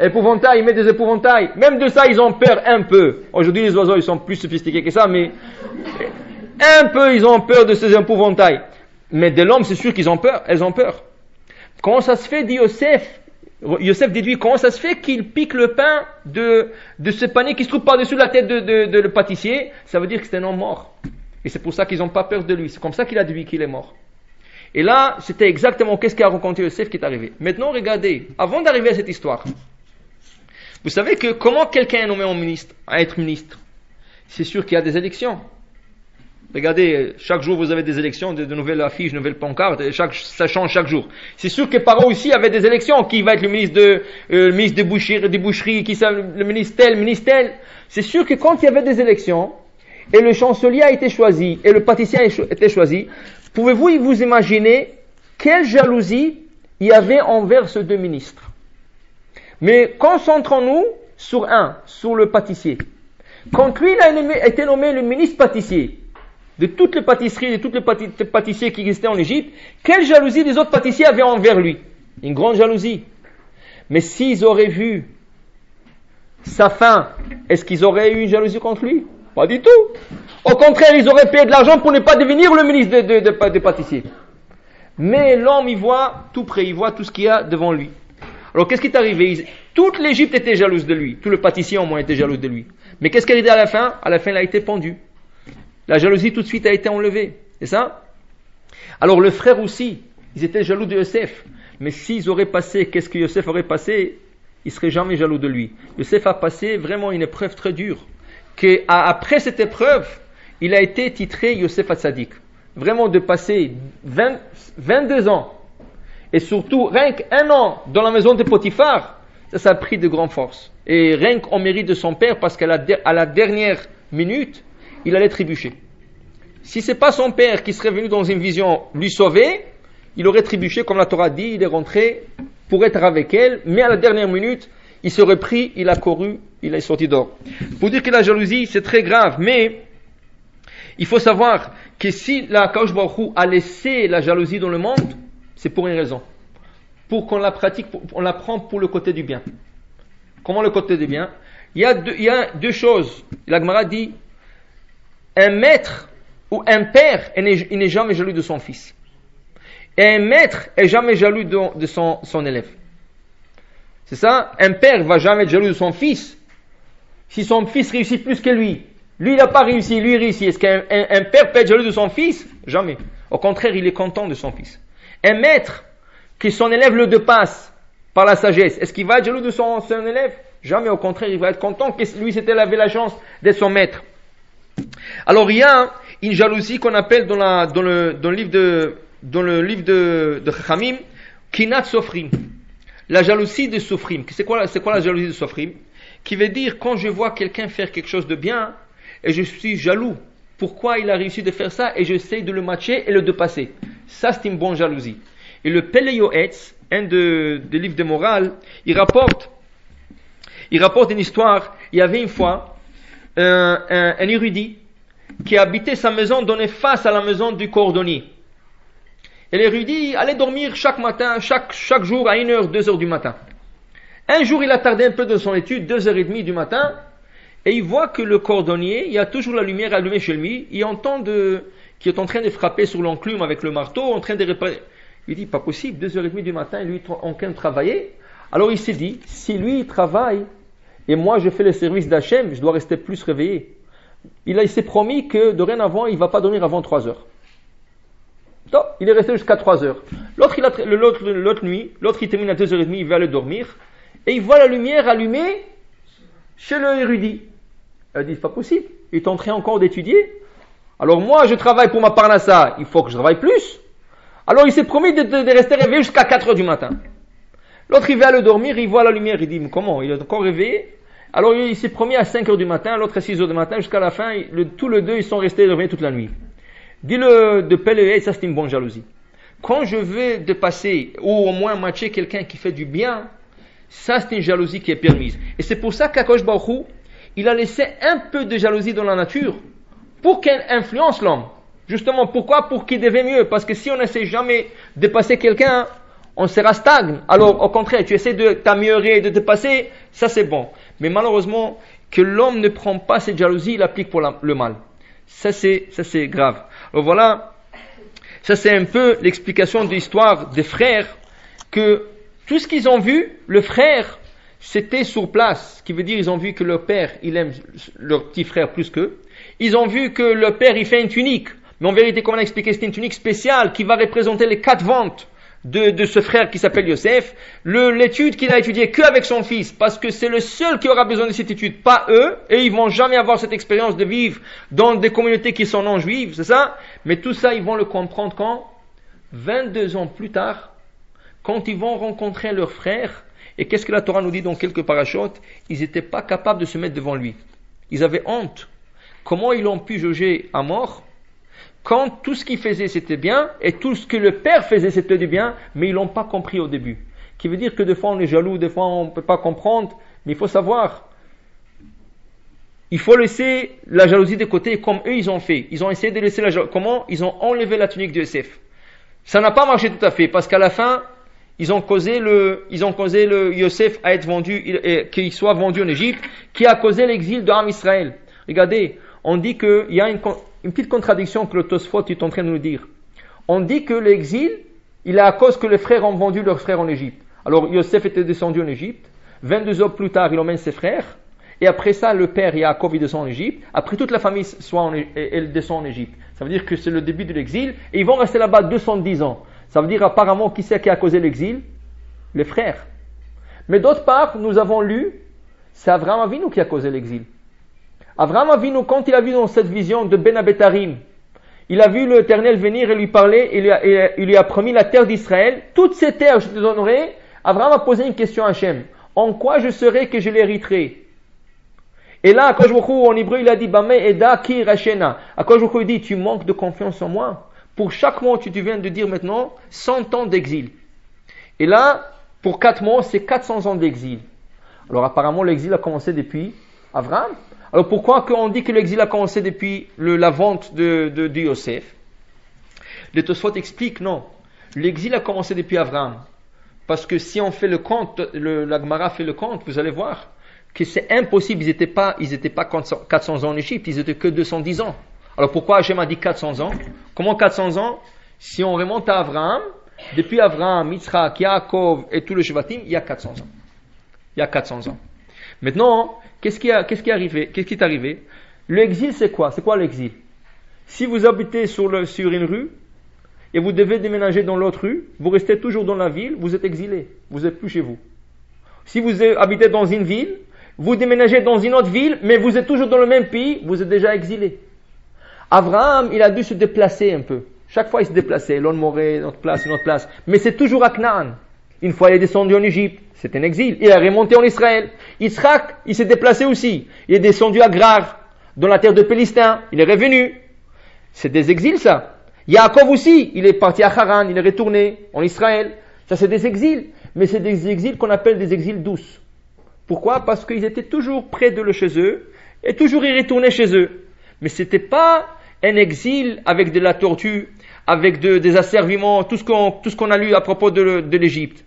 [SPEAKER 1] épouvantail, ils mettent des épouvantails. Même de ça, ils ont peur un peu. Aujourd'hui, les oiseaux, ils sont plus sophistiqués que ça, mais un peu, ils ont peur de ces épouvantails. Mais de l'homme, c'est sûr qu'ils ont peur, elles ont peur. Comment ça se fait, dit Yosef? Yosef déduit, comment ça se fait qu'il pique le pain de ce panier qui se trouve par-dessus la tête de le pâtissier? Ça veut dire que c'est un homme mort. Et c'est pour ça qu'ils n'ont pas peur de lui. C'est comme ça qu'il a déduit qu'il est mort. Et là, c'était exactement qu'est-ce qu'a raconté Yosef qui est arrivé. Maintenant, regardez, avant d'arriver à cette histoire, vous savez que comment quelqu'un est nommé à être ministre? C'est sûr qu'il y a des élections. Regardez, chaque jour vous avez des élections, de nouvelles affiches, de nouvelles pancartes, ça change chaque jour. C'est sûr que Paro aussi avait des élections. Qui va être le ministre des boucheries, le ministre tel. C'est sûr que quand il y avait des élections, et le chancelier a été choisi, et le pâtissier a été choisi, pouvez-vous vous imaginer quelle jalousie il y avait envers ces 2 ministres? Mais concentrons-nous sur le pâtissier. Quand lui, il a été nommé le ministre pâtissier, de toutes les pâtisseries, de toutes les pâtissiers qui existaient en Égypte, quelle jalousie les autres pâtissiers avaient envers lui? Une grande jalousie. Mais s'ils auraient vu sa fin, est-ce qu'ils auraient eu une jalousie contre lui? Pas du tout. Au contraire, ils auraient payé de l'argent pour ne pas devenir le ministre des pâtissiers. Mais l'homme, il voit tout près, il voit tout ce qu'il y a devant lui. Alors qu'est-ce qui est arrivé? Toute l'Égypte était jalouse de lui. Tout le pâtissier au moins était jaloux de lui. Mais qu'est-ce qui est arrivé à la fin? À la fin, il a été pendu. La jalousie tout de suite a été enlevée. C'est ça? Alors le frère aussi, ils étaient jaloux de Yosef. Mais s'ils auraient passé, qu'est-ce que Yosef aurait passé? Ils seraient jamais jaloux de lui. Yosef a passé vraiment une épreuve très dure. Après cette épreuve, il a été titré Yosef Hatzadik. Vraiment de passer 22 ans. Et surtout, rien qu'un an dans la maison de Potiphar, ça a pris de grandes forces. Et rien qu'en mérite de son père, parce qu'à la dernière minute, il allait trébucher. Si c'est pas son père qui serait venu dans une vision lui sauver, il aurait trébuché, comme la Torah dit, il est rentré pour être avec elle, mais à la dernière minute, il s'est repris, il a couru, il est sorti dehors. Pour dire que la jalousie, c'est très grave, mais il faut savoir que si la Kadosh Baruch Hu a laissé la jalousie dans le monde, c'est pour une raison. Pour qu'on la pratique, on la prend pour le côté du bien. Comment le côté du bien? Il y a deux choses. La Gemara dit, un maître ou un père, il n'est jamais jaloux de son fils. Et un maître est jamais jaloux de son élève. C'est ça? Un père va jamais être jaloux de son fils si son fils réussit plus que lui. Lui, il n'a pas réussi, lui, il réussit. Est-ce qu'un père peut être jaloux de son fils? Jamais. Au contraire, il est content de son fils. Un maître, que son élève le dépasse par la sagesse, est-ce qu'il va être jaloux de son élève? Jamais. Au contraire, il va être content que lui, avait la chance d'être son maître. Alors, il y a une jalousie qu'on appelle dans le livre de Chachamim, Kinat Sofrim. La jalousie de Sofrim. C'est quoi la jalousie de Sofrim? Qui veut dire, quand je vois quelqu'un faire quelque chose de bien, et je suis jaloux, pourquoi il a réussi de faire ça, et j'essaie de le matcher et le dépasser. Ça, c'est une bonne jalousie. Et le Pele Yoetz, un des livres de morale, il rapporte une histoire. Il y avait une fois un érudit qui habitait sa maison, donnait face à la maison du cordonnier. Et l'érudit allait dormir chaque matin, chaque jour à 1h, 2h du matin. Un jour, il a tardé un peu de son étude, 2h30 du matin, et il voit que le cordonnier, il y a toujours la lumière allumée chez lui, il entend qui est en train de frapper sur l'enclume avec le marteau, en train de réparer. Il dit, pas possible, 2h30 du matin, lui, en train de travailler. Alors il s'est dit, si lui, il travaille, et moi, je fais le service d'Hachem, je dois rester plus réveillé. Il s'est promis que, dorénavant, il ne va pas dormir avant 3h. Donc, il est resté jusqu'à 3h. L'autre nuit, il termine à 2h30, il va aller dormir, et il voit la lumière allumée chez le érudit. Il dit, c'est pas possible, il est en train encore d'étudier. Alors moi, je travaille pour ma parnassa, il faut que je travaille plus. Alors il s'est promis de rester réveillé jusqu'à 4h du matin. L'autre, il va aller dormir, il voit la lumière, il dit, mais comment? Il est encore réveillé. Alors il s'est promis à 5h du matin, l'autre à 6h du matin, jusqu'à la fin, tous les deux, ils sont restés réveillés toute la nuit. Dis-le de Pele, ça c'est une bonne jalousie. Quand je veux dépasser, ou au moins matcher quelqu'un qui fait du bien, ça c'est une jalousie qui est permise. Et c'est pour ça qu'Akadosh Baruch Hu, il a laissé un peu de jalousie dans la nature, pour qu'elle influence l'homme. Justement, pourquoi? Pour qu'il devienne mieux. Parce que si on n'essaie jamais de dépasser quelqu'un, on sera stagne. Alors, au contraire, tu essaies de t'améliorer et de te dépasser, ça c'est bon. Mais malheureusement, que l'homme ne prend pas cette jalousie, il l'applique pour le mal. Ça c'est grave. Alors voilà, ça c'est un peu l'explication de l'histoire des frères, que tout ce qu'ils ont vu, le frère, c'était sur place. Ce qui veut dire, ils ont vu que leur père, il aime leur petit frère plus qu'eux. Ils ont vu que le père, il fait une tunique. Mais en vérité, comme on a expliqué, c'est une tunique spéciale qui va représenter les 4 ventes de ce frère qui s'appelle Yosef. L'étude qu'il a étudiée qu'avec son fils, parce que c'est le seul qui aura besoin de cette étude, pas eux, et ils vont jamais avoir cette expérience de vivre dans des communautés qui sont non juives, c'est ça? Mais tout ça, ils vont le comprendre quand? 22 ans plus tard, quand ils vont rencontrer leur frère. Et qu'est-ce que la Torah nous dit dans quelques parachutes? Ils n'étaient pas capables de se mettre devant lui. Ils avaient honte. Comment ils l'ont pu juger à mort? Quand tout ce qu'il faisait c'était bien, et tout ce que le père faisait c'était du bien, mais ils l'ont pas compris au début. Qui veut dire que des fois on est jaloux, des fois on peut pas comprendre, mais il faut savoir, il faut laisser la jalousie de côté comme eux ils ont fait. Ils ont essayé de laisser la jalousie. Comment? Ils ont enlevé la tunique de Yosef. Ça n'a pas marché tout à fait, parce qu'à la fin, ils ont causé le Yosef à être vendu, qu'il soit vendu en Égypte, qui a causé l'exil de Am Israël. Regardez, on dit qu'il y a une petite contradiction que le Tosfot est en train de nous dire. On dit que l'exil, il est à cause que les frères ont vendu leurs frères en Égypte. Alors Yosef était descendu en Égypte. 22 ans plus tard, il emmène ses frères. Et après ça, le père Yaakov, il descend en Égypte. Après, toute la famille elle descend en Égypte. Ça veut dire que c'est le début de l'exil. Et ils vont rester là-bas 210 ans. Ça veut dire apparemment, qui c'est qui a causé l'exil? Les frères. Mais d'autre part, nous avons lu, c'est Avraham Avinu qui a causé l'exil. Avraham Avinu, quand il a vu dans cette vision de Ben Abetarim, il a vu l'Éternel venir et lui parler, et il lui a promis la terre d'Israël. Toutes ces terres, je te donnerai. Avraham a posé une question à Hachem. En quoi je serai que je l'hériterai? Et là, Akadosh Baruch Hu, en hébreu, il a dit, Bame Eda Ki Rachena. Akadosh Baruch Hu dit, tu manques de confiance en moi. Pour chaque mot, tu viens de dire maintenant 100 ans d'exil. Et là, pour 4 mots, c'est 400 ans d'exil. Alors apparemment, l'exil a commencé depuis Avraham. Alors pourquoi on dit que l'exil a commencé depuis la vente de Yosef? Le Tosfot explique, non. L'exil a commencé depuis Avraham. Parce que si on fait le compte, la Gemara fait le compte, vous allez voir que c'est impossible. Ils n'étaient pas 400 ans en Égypte, ils étaient que 210 ans. Alors pourquoi Hachem a dit 400 ans? Comment 400 ans? Si on remonte à Avraham, depuis Avraham, Yitzhak, Yaakov et tout le Shevatim, il y a 400 ans. Il y a 400 ans. Maintenant, qu'est-ce qui est arrivé? L'exil, c'est quoi? C'est quoi l'exil? Si vous habitez sur une rue et vous devez déménager dans l'autre rue, vous restez toujours dans la ville, vous êtes exilé. Vous n'êtes plus chez vous. Si vous habitez dans une ville, vous déménagez dans une autre ville, mais vous êtes toujours dans le même pays, vous êtes déjà exilé. Avraham, il a dû se déplacer un peu. Chaque fois, il se déplaçait. L'on mourait, notre place. Mais c'est toujours à Canaan. Une fois, il est descendu en Égypte. C'est un exil. Il est remonté en Israël. Yitzhak, il s'est déplacé aussi. Il est descendu à Grar, dans la terre de Pélistin. Il est revenu. C'est des exils, ça. Yaakov aussi, il est parti à Haran. Il est retourné en Israël. Ça, c'est des exils. Mais c'est des exils qu'on appelle des exils douces. Pourquoi? Parce qu'ils étaient toujours près de chez eux. Et toujours ils retournaient chez eux. Mais c'était pas un exil avec de la tortue, avec des asserviments, tout ce qu'on a lu à propos de l'Égypte.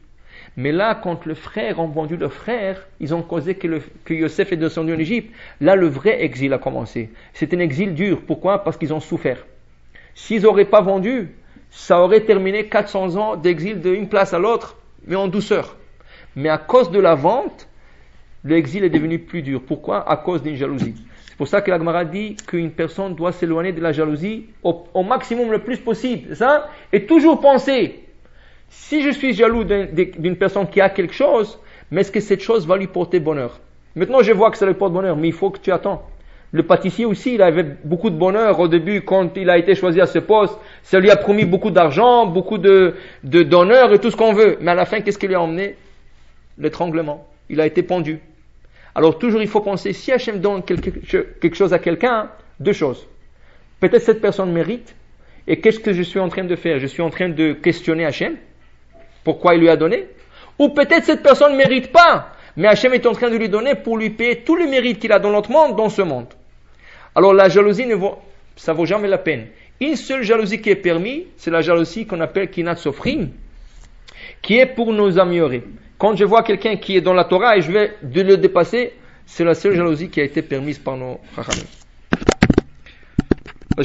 [SPEAKER 1] Mais là, quand les frères ont vendu leurs frères, ils ont causé que Yosef est descendu en Égypte. Là, le vrai exil a commencé. C'est un exil dur. Pourquoi? Parce qu'ils ont souffert. S'ils n'auraient pas vendu, ça aurait terminé 400 ans d'exil d'une place à l'autre, mais en douceur. Mais à cause de la vente, l'exil est devenu plus dur. Pourquoi? À cause d'une jalousie. C'est pour ça que la Gemara dit qu'une personne doit s'éloigner de la jalousie au maximum le plus possible. C'est ça? Et toujours penser, si je suis jaloux d'une personne qui a quelque chose, mais est-ce que cette chose va lui porter bonheur? Maintenant, je vois que ça lui porte bonheur, mais il faut que tu attends. Le pâtissier aussi, il avait beaucoup de bonheur au début quand il a été choisi à ce poste. Ça lui a promis beaucoup d'argent, beaucoup d'honneur et tout ce qu'on veut. Mais à la fin, qu'est-ce qu'il lui a emmené? L'étranglement. Il a été pendu. Alors toujours il faut penser, si Hachem donne quelque chose à quelqu'un, 2 choses. Peut-être cette personne mérite, et qu'est-ce que je suis en train de faire? Je suis en train de questionner Hachem, pourquoi il lui a donné? Ou peut-être cette personne ne mérite pas, mais Hachem est en train de lui donner pour lui payer tout le mérite qu'il a dans l'autre monde, dans ce monde. Alors la jalousie, ça vaut jamais la peine. Une seule jalousie qui est permise, c'est la jalousie qu'on appelle Kinat Sofrim, qui est pour nous améliorer. Quand je vois quelqu'un qui est dans la Torah et je vais le dépasser, c'est la seule jalousie qui a été permise par nos Chachamim.